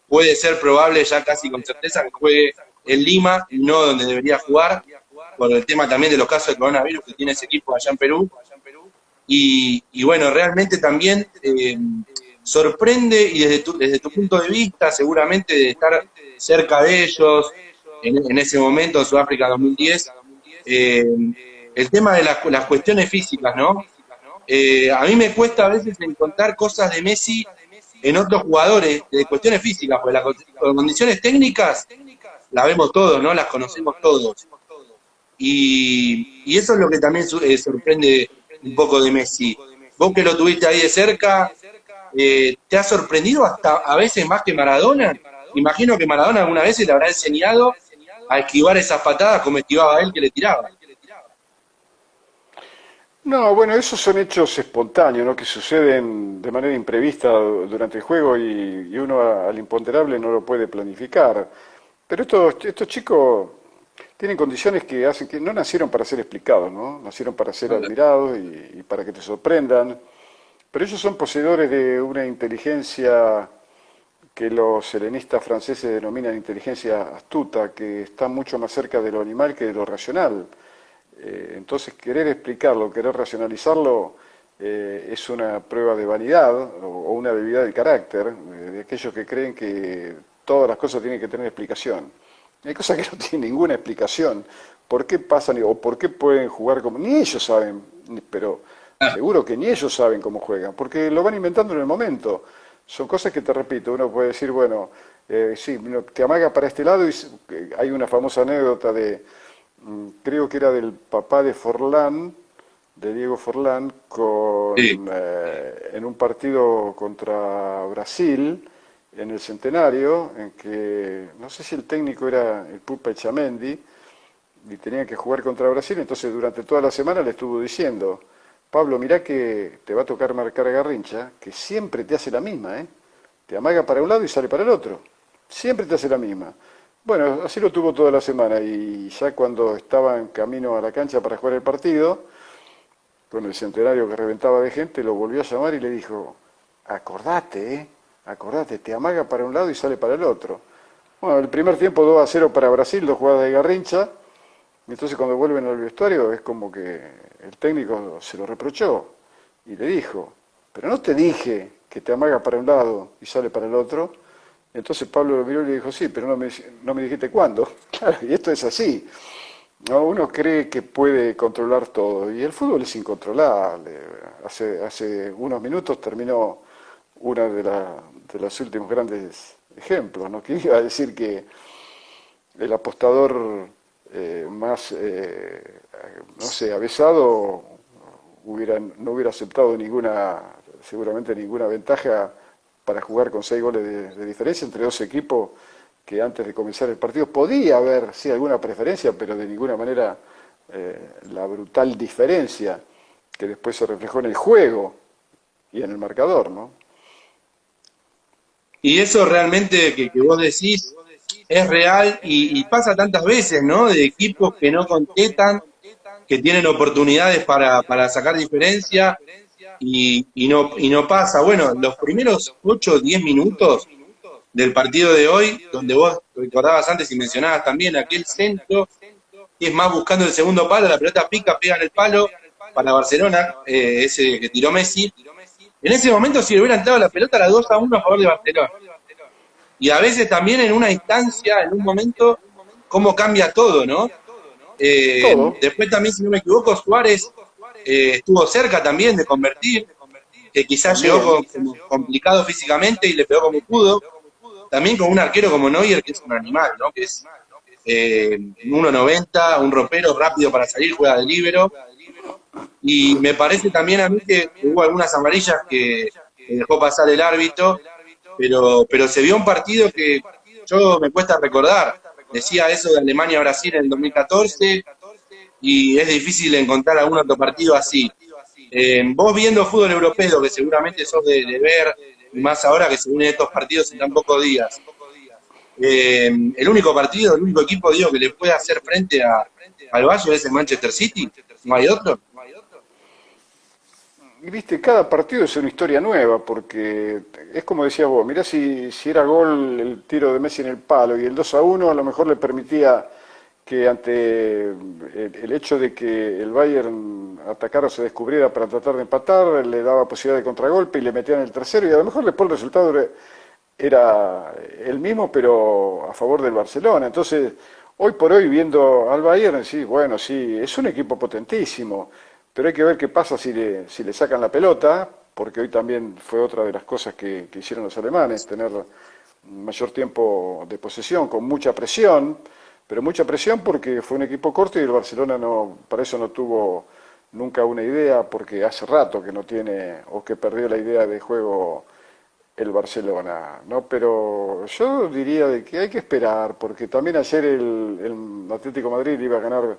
puede ser probable ya casi con certeza que juegue en Lima y no donde debería jugar, por el tema también de los casos de coronavirus que tiene ese equipo allá en Perú. Y bueno, realmente también sorprende, y desde tu punto de vista, seguramente de estar cerca de ellos, en ese momento, Sudáfrica 2010, el tema de las cuestiones físicas, ¿no? A mí me cuesta a veces encontrar cosas de Messi en otros jugadores, de cuestiones físicas, porque las condiciones técnicas las vemos todos, ¿no? Las conocemos todos. Y eso es lo que también sorprende un poco de Messi. Vos que lo tuviste ahí de cerca, ¿te ha sorprendido hasta a veces más que Maradona? Imagino que Maradona alguna vez le habrá enseñado a esquivar esas patadas como esquivaba él que le tiraba. No, bueno, esos son hechos espontáneos, ¿no? Que suceden de manera imprevista durante el juego y uno al imponderable no lo puede planificar. Pero estos chicos tienen condiciones que hacen que no nacieron para ser explicados, ¿no? Nacieron para ser admirados y para que te sorprendan. Pero ellos son poseedores de una inteligencia que los helenistas franceses denominan inteligencia astuta, que está mucho más cerca de lo animal que de lo racional. Entonces, querer explicarlo, querer racionalizarlo, es una prueba de vanidad o una debilidad de carácter de aquellos que creen que todas las cosas tienen que tener explicación. Hay cosas que no tienen ninguna explicación. ¿Por qué pasan o por qué pueden jugar como... Ni ellos saben, pero seguro que ni ellos saben cómo juegan, porque lo van inventando en el momento. Son cosas que, te repito, uno puede decir, bueno, sí, te amaga para este lado y hay una famosa anécdota de, creo que era del papá de Forlán, de Diego Forlán, Sí, en un partido contra Brasil, en el Centenario, en que no sé si el técnico era el Pupa Echamendi, y tenían que jugar contra Brasil, entonces durante toda la semana le estuvo diciendo, Pablo, mirá que te va a tocar marcar a Garrincha, que siempre te hace la misma, ¿eh? Te amaga para un lado y sale para el otro. Siempre te hace la misma. Bueno, así lo tuvo toda la semana y ya cuando estaba en camino a la cancha para jugar el partido, con el Centenario que reventaba de gente, lo volvió a llamar y le dijo, acordate, acordate, te amaga para un lado y sale para el otro. Bueno, el primer tiempo 2-0 para Brasil, 2 jugadas de Garrincha, y entonces cuando vuelven al vestuario es como que el técnico se lo reprochó y le dijo, pero no te dije que te amaga para un lado y sale para el otro. Entonces Pablo lo miró y le dijo, sí, pero no me dijiste cuándo. Claro, y esto es así. No, uno cree que puede controlar todo y el fútbol es incontrolable. Hace unos minutos terminó una de los últimos grandes ejemplos, ¿no? Que iba a decir que el apostador más, no sé, avesado no hubiera aceptado seguramente ninguna ventaja para jugar con 6 goles de diferencia entre dos equipos que antes de comenzar el partido podía haber, sí, alguna preferencia, pero de ninguna manera la brutal diferencia que después se reflejó en el juego y en el marcador, ¿no? y eso realmente que vos decís es real y pasa tantas veces, ¿no? De equipos que no contestan, que tienen oportunidades para sacar diferencia y no pasa. Bueno, los primeros 8 o 10 minutos del partido de hoy, donde vos recordabas antes y mencionabas también aquel centro, que es más buscando el segundo palo, la pelota pica, pega en el palo para Barcelona, ese que tiró Messi. En ese momento, si le hubiera entrado la pelota, era 2-1 a favor de Barcelona. Y a veces también en una instancia, en un momento, cómo cambia todo, ¿no? Todo. Después también, si no me equivoco, Suárez estuvo cerca también de convertir, que quizás llegó También. como complicado físicamente y le pegó como pudo. También con un arquero como Neuer, que es un animal, ¿no? Que es 1,90, un ropero rápido para salir, juega de líbero. Y me parece también a mí que hubo algunas amarillas que dejó pasar el árbitro, pero se vio un partido que yo me cuesta recordar. Decía eso de Alemania-Brasil en el 2014 y es difícil encontrar algún otro partido así. Vos viendo fútbol europeo, que seguramente sos de ver, y más ahora que se unen estos partidos en tan pocos días, el único partido, el único equipo, digo, que le puede hacer frente al Bayern es el Manchester City, no hay otro. Y viste, cada partido es una historia nueva, porque es como decías vos, mirá si era gol el tiro de Messi en el palo y el 2-1 a lo mejor le permitía que ante el hecho de que el Bayern atacara o se descubriera para tratar de empatar, le daba posibilidad de contragolpe y le metían el tercero y a lo mejor después el resultado era el mismo pero a favor del Barcelona. Entonces, hoy por hoy viendo al Bayern, sí, bueno, sí, es un equipo potentísimo, pero hay que ver qué pasa si le sacan la pelota, porque hoy también fue otra de las cosas que hicieron los alemanes, tener mayor tiempo de posesión, con mucha presión, pero mucha presión porque fue un equipo corto y el Barcelona no, para eso no tuvo nunca una idea, porque hace rato que no tiene, o que perdió la idea de juego el Barcelona, ¿no? Pero yo diría de que hay que esperar, porque también ayer el Atlético de Madrid iba a ganar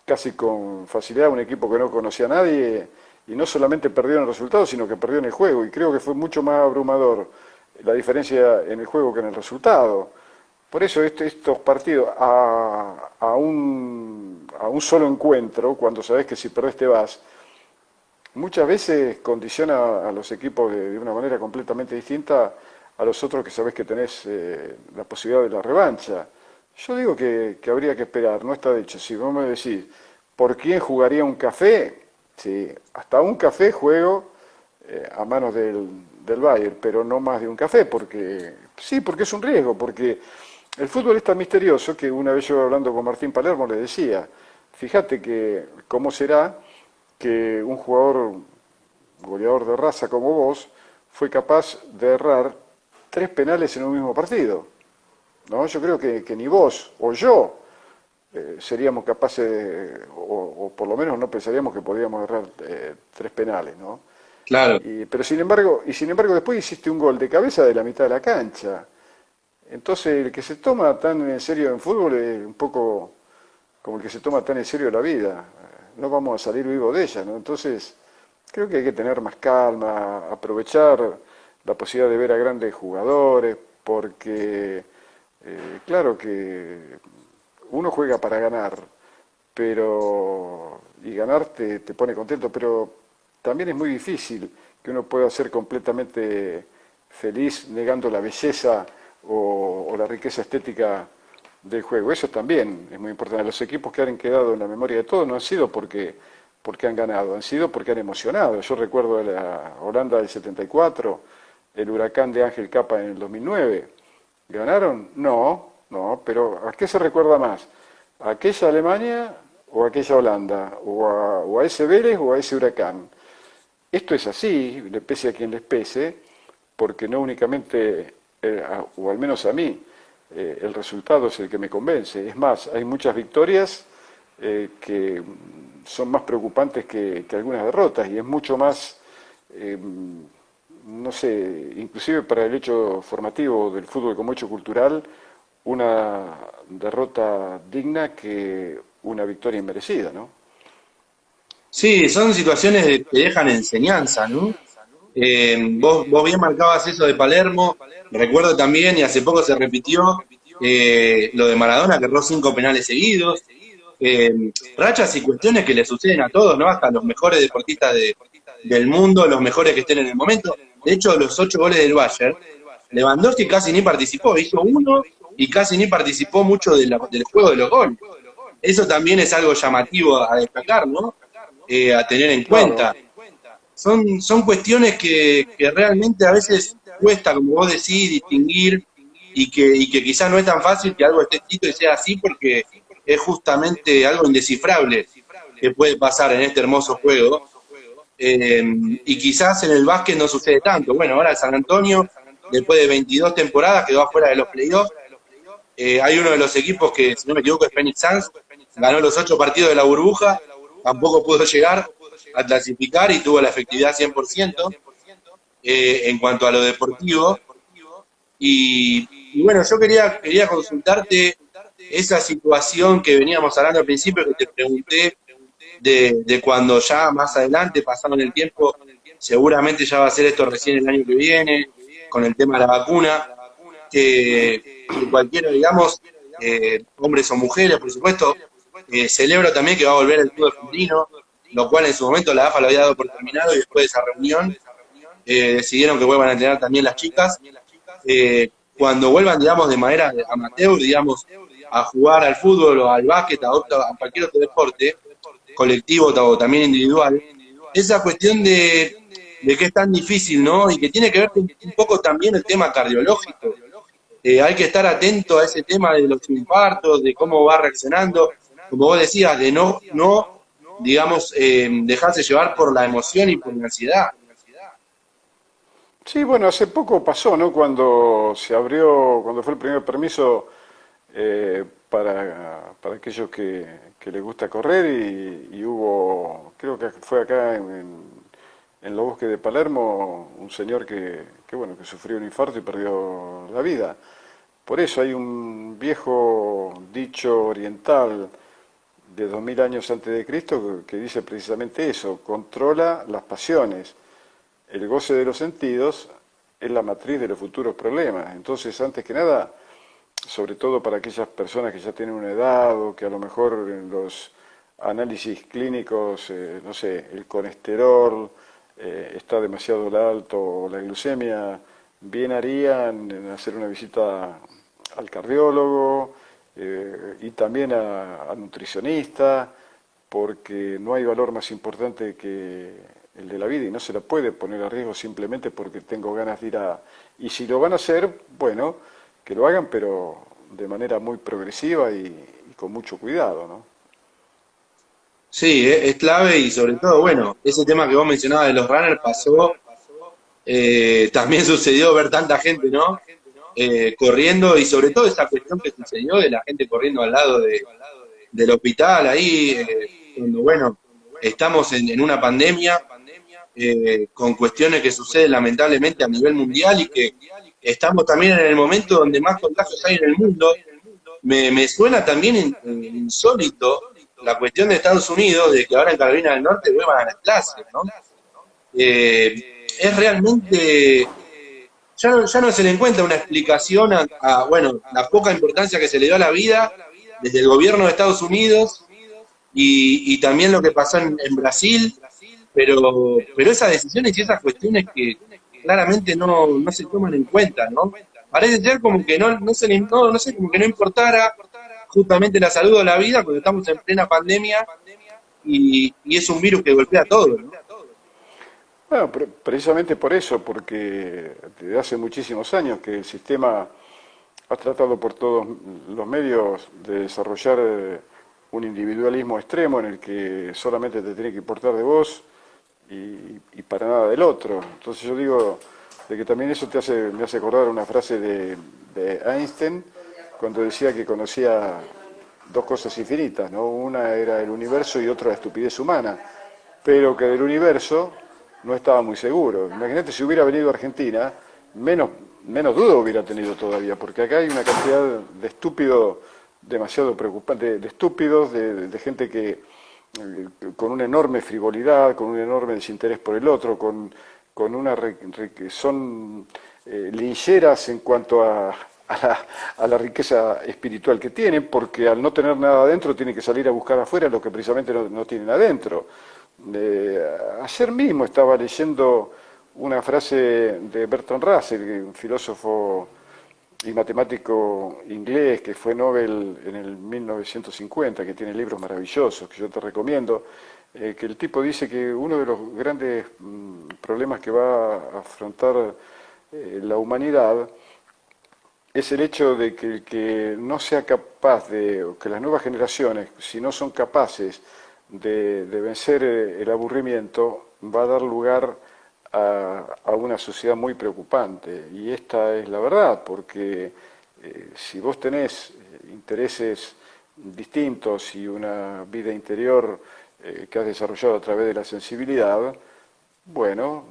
casi con facilidad a un equipo que no conocía a nadie, y no solamente perdió en el resultado, sino que perdió en el juego, y creo que fue mucho más abrumador la diferencia en el juego que en el resultado. Por eso estos partidos a un solo encuentro, cuando sabes que si perdés te vas, muchas veces condiciona a los equipos de una manera completamente distinta a los otros que sabés que tenés la posibilidad de la revancha. Yo digo que habría que esperar, no está dicho. Si vos me decís, ¿por quién jugaría un café? Sí, hasta un café juego a manos del Bayern, pero no más de un café, porque sí, porque es un riesgo, porque el fútbol es tan misterioso que una vez yo hablando con Martín Palermo le decía, fíjate que cómo será que un jugador goleador de raza como vos fue capaz de errar 3 penales en un mismo partido. ¿No? Yo creo que ni vos o yo seríamos capaces, o por lo menos no pensaríamos que podíamos errar 3 penales, ¿no? Claro. Pero sin embargo después hiciste un gol de cabeza de la mitad de la cancha. Entonces el que se toma tan en serio en fútbol es un poco como el que se toma tan en serio la vida. No vamos a salir vivos de ella, ¿no? Entonces creo que hay que tener más calma, aprovechar la posibilidad de ver a grandes jugadores, porque claro que uno juega para ganar, y ganar te pone contento, pero también es muy difícil que uno pueda ser completamente feliz negando la belleza o la riqueza estética del juego. Eso también es muy importante. Los equipos que han quedado en la memoria de todos no han sido porque han ganado, han sido porque han emocionado. Yo recuerdo la Holanda del 74, el Huracán de Ángel Capa en el 2009. ¿Ganaron? No, pero ¿a qué se recuerda más? ¿A aquella Alemania o a aquella Holanda? ¿O a ese Vélez o a ese Huracán? Esto es así, le pese a quien les pese, porque no únicamente, o al menos a mí, el resultado es el que me convence. Es más, hay muchas victorias que son más preocupantes que algunas derrotas, y es mucho más, no sé, inclusive para el hecho formativo del fútbol como hecho cultural, una derrota digna que una victoria inmerecida, ¿no? Sí, son situaciones que dejan enseñanza, ¿no? Vos bien marcabas eso de Palermo, recuerdo también, y hace poco se repitió, lo de Maradona, que erró 5 penales seguidos, rachas y cuestiones que le suceden a todos, ¿no? Hasta los mejores deportistas del mundo, los mejores que estén en el momento. De hecho, los 8 goles del Bayern, Lewandowski casi ni participó, hizo uno y casi ni participó mucho del juego de los goles. Eso también es algo llamativo a destacar, ¿no? A tener en cuenta. Claro, Son cuestiones que realmente a veces cuesta, como vos decís, distinguir, y que quizás no es tan fácil que algo esté escrito y sea así, porque es justamente algo indescifrable que puede pasar en este hermoso juego. Y quizás en el básquet no sucede tanto. Bueno, ahora el San Antonio, después de 22 temporadas, quedó afuera de los playoffs. Hay uno de los equipos que, si no me equivoco, es Phoenix Suns, ganó los 8 partidos de la burbuja, tampoco pudo llegar a clasificar y tuvo la efectividad 100% en cuanto a lo deportivo. Y bueno, yo quería consultarte esa situación que veníamos hablando al principio, que te pregunté de cuando ya más adelante, pasado en el tiempo, seguramente ya va a ser esto recién el año que viene, con el tema de la vacuna, que cualquiera, digamos, hombres o mujeres, por supuesto, celebro también que va a volver el fútbol femenino, lo cual en su momento la AFA lo había dado por terminado, y después de esa reunión decidieron que vuelvan a entrenar también las chicas. Cuando vuelvan, digamos, de manera amateur, digamos, a jugar al fútbol o al básquet, a cualquier otro deporte, colectivo o también individual, esa cuestión de que es tan difícil, ¿no? Y que tiene que ver con un poco también el tema cardiológico. Hay que estar atento a ese tema de los infartos, de cómo va reaccionando, como vos decías, de no digamos, dejarse llevar por la emoción y por la ansiedad. Sí, bueno, hace poco pasó, ¿no? Cuando se abrió, cuando fue el primer permiso para aquellos que les gusta correr y hubo, creo que fue acá en los bosques de Palermo, un señor bueno, que sufrió un infarto y perdió la vida. Por eso hay un viejo dicho oriental de 2000 años antes de Cristo que dice precisamente eso: controla las pasiones. El goce de los sentidos es la matriz de los futuros problemas. Entonces, antes que nada, sobre todo para aquellas personas que ya tienen una edad o que a lo mejor en los análisis clínicos, no sé, el colesterol está demasiado alto o la glucemia, bien harían en hacer una visita al cardiólogo y también al nutricionista, porque no hay valor más importante que el de la vida y no se la puede poner a riesgo simplemente porque tengo ganas de ir a... Y si lo van a hacer, bueno, que lo hagan, pero de manera muy progresiva y con mucho cuidado, ¿no? Sí, es clave y sobre todo, bueno, ese tema que vos mencionabas de los runners pasó, también sucedió ver tanta gente, ¿no? Corriendo y sobre todo esa cuestión que sucedió de la gente corriendo al lado del hospital ahí, cuando, bueno, estamos en una pandemia con cuestiones que suceden lamentablemente a nivel mundial y que estamos también en el momento donde más contagios hay en el mundo. Me suena también insólito la cuestión de Estados Unidos, de que ahora en Carolina del Norte vuelvan a las clases, ¿no? Es realmente, ya no se le encuentra una explicación bueno, la poca importancia que se le dio a la vida desde el gobierno de Estados Unidos y también lo que pasó en Brasil, pero esas decisiones y esas cuestiones que claramente no se toman en cuenta, ¿no? Parece ser como que no se le, no sé, como que no importara justamente la salud o la vida cuando estamos en plena pandemia y es un virus que golpea a todos, ¿no? Bueno, precisamente por eso, porque desde hace muchísimos años que el sistema ha tratado por todos los medios de desarrollar un individualismo extremo en el que solamente te tiene que importar de vos y para nada del otro. Entonces yo digo de que también eso me hace acordar una frase de Einstein cuando decía que conocía dos cosas infinitas, ¿no? Una era el universo y otra la estupidez humana, pero que del universo no estaba muy seguro. Imagínate si hubiera venido a Argentina, menos duda hubiera tenido todavía, porque acá hay una cantidad de estúpidos demasiado preocupante, de estúpidos, de gente que con una enorme frivolidad, con un enorme desinterés por el otro, con una que son lincheras en cuanto a la riqueza espiritual que tienen, porque al no tener nada adentro tienen que salir a buscar afuera lo que precisamente no tienen adentro. Ayer mismo estaba leyendo una frase de Bertrand Russell, un filósofo y matemático inglés que fue Nobel en el 1950, que tiene libros maravillosos que yo te recomiendo, que el tipo dice que uno de los grandes problemas que va a afrontar la humanidad es el hecho de que el que no sea capaz o que las nuevas generaciones, si no son capaces de vencer el aburrimiento, va a dar lugar a una sociedad muy preocupante. Y esta es la verdad, porque si vos tenés intereses distintos y una vida interior que has desarrollado a través de la sensibilidad, bueno,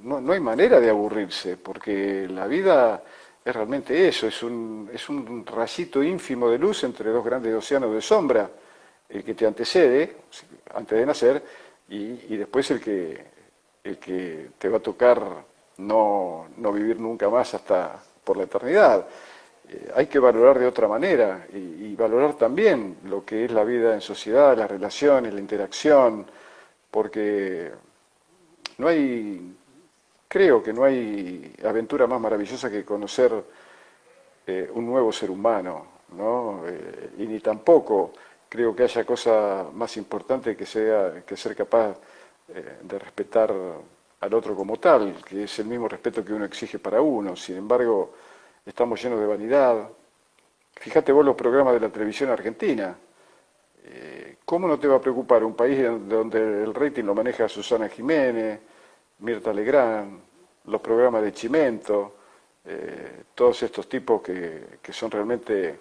no hay manera de aburrirse, porque la vida es realmente eso, es un rayito ínfimo de luz entre dos grandes océanos de sombra, el que te antecede, antes de nacer, y después el que te va a tocar no vivir nunca más hasta por la eternidad. Hay que valorar de otra manera y valorar también lo que es la vida en sociedad, las relaciones, la interacción, porque no hay, creo que no hay aventura más maravillosa que conocer un nuevo ser humano, ¿no? Y ni tampoco creo que haya cosa más importante que ser capaz de respetar al otro como tal, que es el mismo respeto que uno exige para uno. Sin embargo, estamos llenos de vanidad. Fíjate vos los programas de la televisión argentina, ¿cómo no te va a preocupar un país donde el rating lo maneja Susana Jiménez, Mirta Legrand, los programas de Chimento, todos estos tipos que son realmente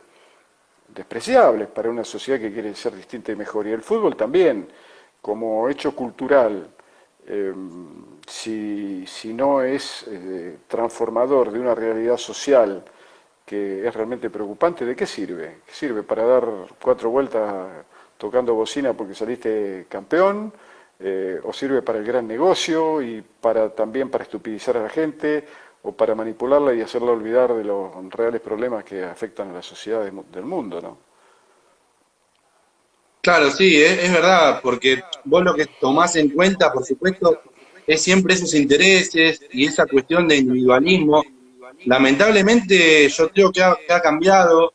despreciables para una sociedad que quiere ser distinta y mejor? Y el fútbol también, como hecho cultural, eh, si no es transformador de una realidad social que es realmente preocupante, ¿de qué sirve? ¿Qué sirve? ¿Para dar 4 vueltas tocando bocina porque saliste campeón? ¿O sirve para el gran negocio y también para estupidizar a la gente o para manipularla y hacerla olvidar de los reales problemas que afectan a la sociedad del mundo, ¿no? Claro, sí, es verdad, porque vos lo que tomás en cuenta, por supuesto, es siempre esos intereses y esa cuestión de individualismo. Lamentablemente yo creo que ha cambiado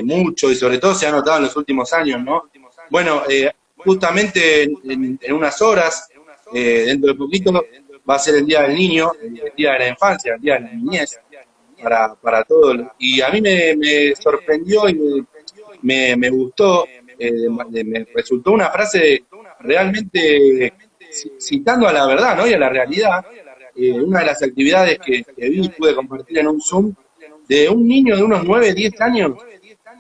mucho y sobre todo se ha notado en los últimos años, ¿no? Bueno, justamente en unas horas, dentro de poquito, va a ser el Día del Niño, el Día de la Infancia, el Día de la Niñez, para todos. Y a mí me sorprendió y me gustó, me resultó una frase realmente citando a la verdad, ¿no? Y a la realidad. Una de las actividades que vi y pude compartir en un Zoom de un niño de unos 9 10 años,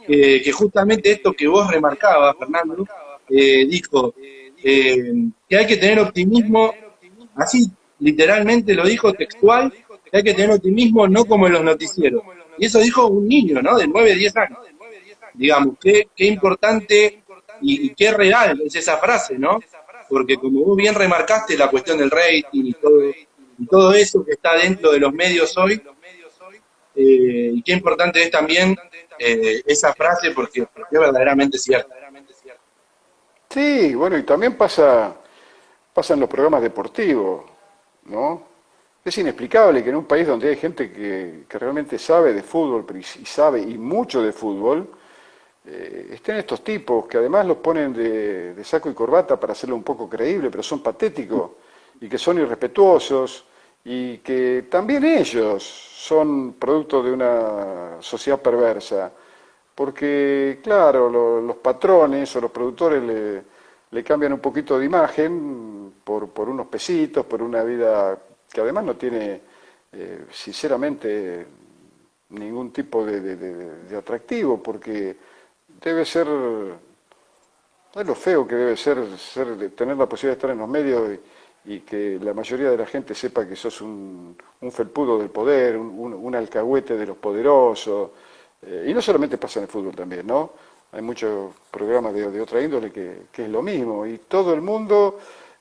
que justamente esto que vos remarcabas, Fernando, dijo que hay que tener optimismo, así literalmente lo dijo textual, que hay que tener optimismo no como en los noticieros. Y eso dijo un niño, ¿no? De 9 10 años. Digamos, qué importante y qué real es esa frase, ¿no? Porque como vos bien remarcaste la cuestión del rating y todo eso que está dentro de los medios hoy, y qué importante es también esa frase porque es verdaderamente cierta. Sí, bueno, y también pasa en los programas deportivos, ¿no? Es inexplicable que en un país donde hay gente que realmente sabe de fútbol y sabe y mucho de fútbol, estén estos tipos que además los ponen de saco y corbata para hacerlo un poco creíble, pero son patéticos y que son irrespetuosos y que también ellos son producto de una sociedad perversa. Porque, claro, los patrones o los productores le cambian un poquito de imagen por unos pesitos, por una vida que además no tiene, sinceramente, ningún tipo de atractivo, porque debe ser, es lo feo que debe tener la posibilidad de estar en los medios y que la mayoría de la gente sepa que sos un felpudo del poder, un alcahuete de los poderosos. Y no solamente pasa en el fútbol también, ¿no? Hay muchos programas de otra índole que es lo mismo. Y todo el mundo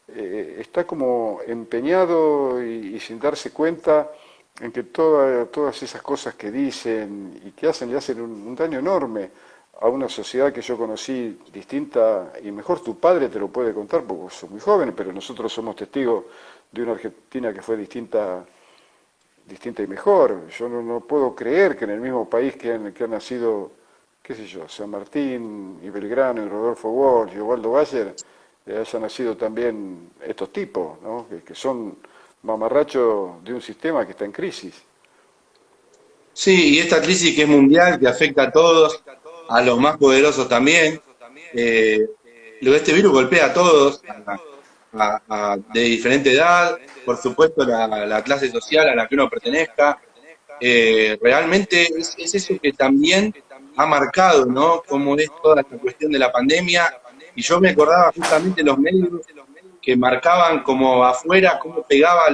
está como empeñado y sin darse cuenta en que todas esas cosas que dicen y que hacen le hacen un daño enorme a una sociedad que yo conocí distinta, y mejor tu padre te lo puede contar porque sos muy joven, pero nosotros somos testigos de una Argentina que fue distinta y mejor. Yo no puedo creer que en el mismo país que han nacido, qué sé yo, San Martín y Belgrano y Rodolfo Walsh y Osvaldo Bayer, hayan nacido también estos tipos, ¿no? Que son mamarrachos de un sistema que está en crisis. Sí, y esta crisis que es mundial, que afecta a todos, a los más poderosos también. Eh, este virus golpea a todos, de diferente edad, por supuesto la clase social a la que uno pertenezca. Realmente es eso que también ha marcado, ¿no? Cómo es toda esta cuestión de la pandemia. Y yo me acordaba justamente los medios que marcaban como afuera cómo pegaba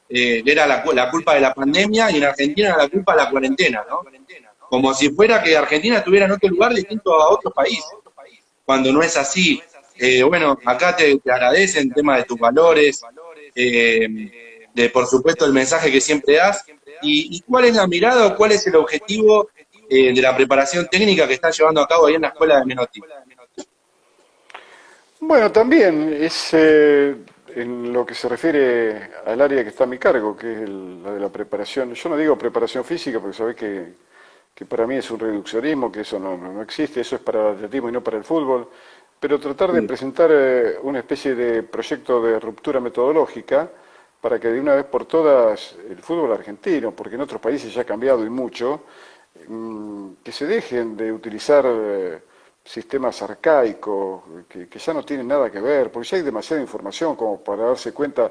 era la culpa de la pandemia y en Argentina era la culpa de la cuarentena, ¿no? Como si fuera que Argentina estuviera en otro lugar distinto a otro país, cuando no es así. Bueno, acá te agradecen el tema de tus valores, eh, de por supuesto el mensaje que siempre das, y cuál es la mirada o cuál es el objetivo de la preparación técnica que están llevando a cabo ahí en la escuela de Menotti. Bueno, también es en lo que se refiere al área que está a mi cargo, que es la de la preparación. Yo no digo preparación física porque sabés que para mí es un reduccionismo, que eso no existe, eso es para el atletismo y no para el fútbol, pero tratar de Sí. presentar una especie de proyecto de ruptura metodológica para que de una vez por todas el fútbol argentino, porque en otros países ya ha cambiado y mucho, que se dejen de utilizar sistemas arcaicos que ya no tienen nada que ver, porque ya hay demasiada información como para darse cuenta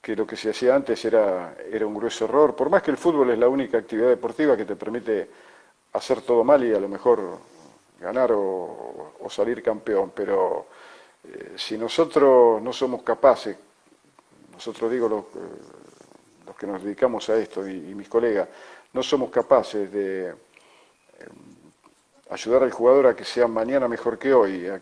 que lo que se hacía antes era un grueso error, por más que el fútbol es la única actividad deportiva que te permite hacer todo mal y a lo mejor ganar o salir campeón, pero si nosotros no somos capaces, nosotros digo los que nos dedicamos a esto y mis colegas, no somos capaces de ayudar al jugador a que sea mañana mejor que hoy, a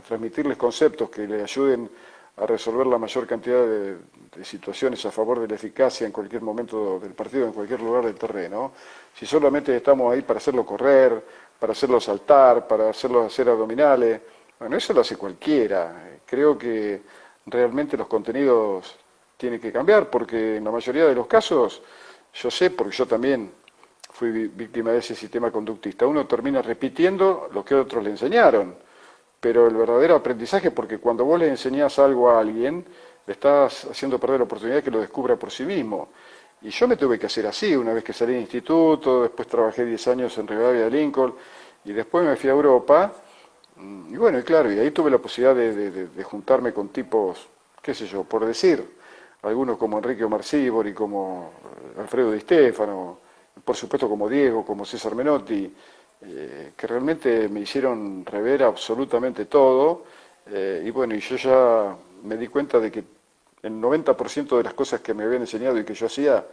transmitirles conceptos que le ayuden a resolver la mayor cantidad de situaciones a favor de la eficacia en cualquier momento del partido, en cualquier lugar del terreno. Si solamente estamos ahí para hacerlo correr, para hacerlo saltar, para hacerlo hacer abdominales, bueno, eso lo hace cualquiera. Creo que realmente los contenidos tienen que cambiar porque en la mayoría de los casos, yo sé, porque yo también fui víctima de ese sistema conductista, uno termina repitiendo lo que otros le enseñaron, pero el verdadero aprendizaje, porque cuando vos le enseñás algo a alguien, le estás haciendo perder la oportunidad de que lo descubra por sí mismo. Y yo me tuve que hacer así, una vez que salí de instituto, después trabajé 10 años en Rivadavia de Lincoln, y después me fui a Europa, y bueno, y claro, y ahí tuve la posibilidad de juntarme con tipos, qué sé yo, por decir, algunos como Enrique Omar Sívori, como Alfredo Di Stéfano, por supuesto como Diego, como César Menotti, que realmente me hicieron rever absolutamente todo, y bueno, y yo ya me di cuenta de que el 90% de las cosas que me habían enseñado y que yo hacía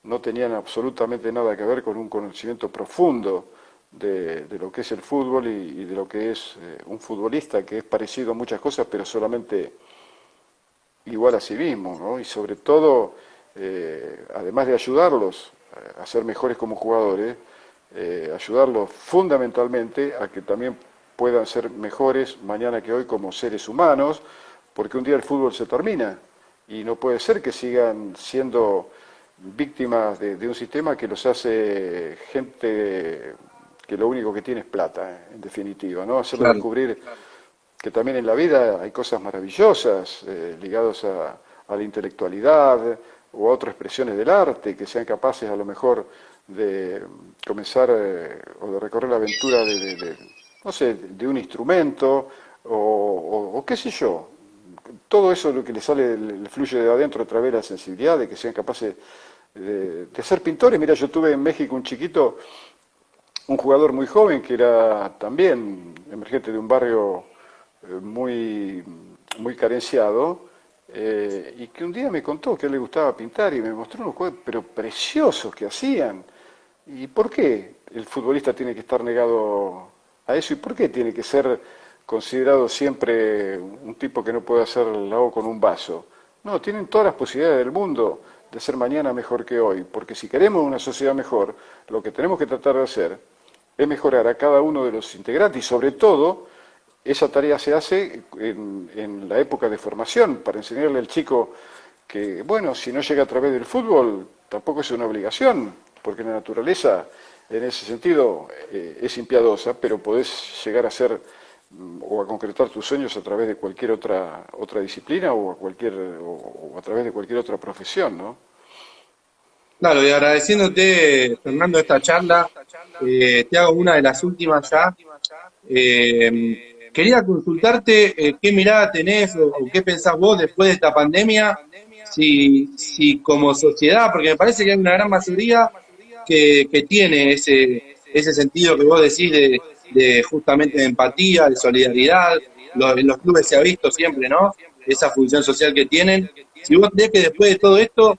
no tenían absolutamente nada que ver con un conocimiento profundo de lo que es el fútbol y de lo que es un futbolista, que es parecido a muchas cosas, pero solamente igual a sí mismo, ¿no? Y sobre todo, además de ayudarlos a ser mejores como jugadores, ayudarlos fundamentalmente a que también puedan ser mejores mañana que hoy como seres humanos, porque un día el fútbol se termina y no puede ser que sigan siendo víctimas de un sistema que los hace gente que lo único que tiene es plata, en definitiva, ¿no? Hacerle Claro. descubrir que también en la vida hay cosas maravillosas ligadas a la intelectualidad o a otras expresiones del arte, que sean capaces a lo mejor de comenzar o de recorrer la aventura no sé, de un instrumento o qué sé yo. Todo eso lo que le sale, le fluye de adentro a través de la sensibilidad, de que sean capaces de ser pintores. Mira, yo tuve en México un chiquito, un jugador muy joven que era también emergente de un barrio muy carenciado, y que un día me contó que a él le gustaba pintar y me mostró unos cuadros, pero preciosos que hacían. ¿Y por qué el futbolista tiene que estar negado a eso? ¿Y por qué tiene que ser considerado siempre un tipo que no puede hacer el agua con un vaso? No, tienen todas las posibilidades del mundo de ser mañana mejor que hoy, porque si queremos una sociedad mejor, lo que tenemos que tratar de hacer es mejorar a cada uno de los integrantes y sobre todo esa tarea se hace en la época de formación, para enseñarle al chico que, bueno, si no llega a través del fútbol, tampoco es una obligación, porque la naturaleza, en ese sentido, es impiadosa, pero podés llegar a ser o a concretar tus sueños a través de cualquier otra disciplina o a través de cualquier otra profesión, ¿no? Claro, y agradeciéndote, Fernando, esta charla, te hago una de las últimas ya. Quería consultarte qué mirada tenés o qué pensás vos después de esta pandemia, si como sociedad, porque me parece que hay una gran mayoría que tiene ese sentido que vos decís de justamente de empatía, de solidaridad. En los clubes se ha visto siempre, ¿no? Esa función social que tienen. Si vos crees que después de todo esto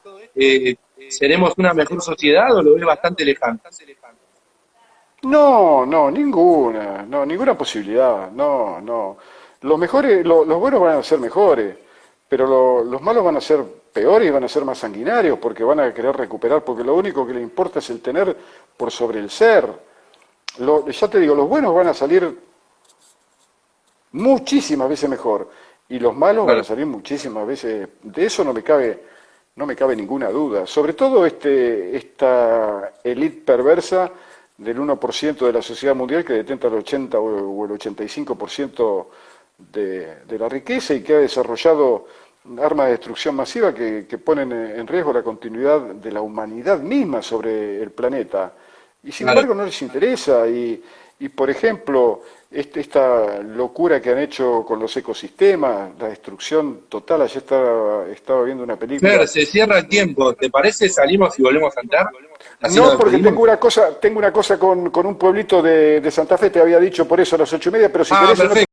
seremos una mejor sociedad o lo ves bastante lejano. No, no, ninguna, no, ninguna posibilidad, no, no. Los mejores, los buenos van a ser mejores, pero los malos van a ser peores y van a ser más sanguinarios porque van a querer recuperar, porque lo único que le importa es el tener por sobre el ser. Ya te digo, los buenos van a salir muchísimas veces mejor y los malos van a Claro. salir muchísimas veces, de eso no me cabe ninguna duda. Sobre todo esta élite perversa del 1% de la sociedad mundial que detenta el 80 o el 85% de la riqueza y que ha desarrollado armas de destrucción masiva que ponen en riesgo la continuidad de la humanidad misma sobre el planeta. Y sin Claro. embargo no les interesa Y por ejemplo, esta locura que han hecho con los ecosistemas, la destrucción total, ayer estaba viendo una película. Fer, se cierra el tiempo. ¿Te parece? Salimos y volvemos a entrar. Así nos No, porque despedimos. tengo una cosa con un pueblito de Santa Fe, te había dicho por eso a las 8:30, pero si Ah, querés en otro perfecto.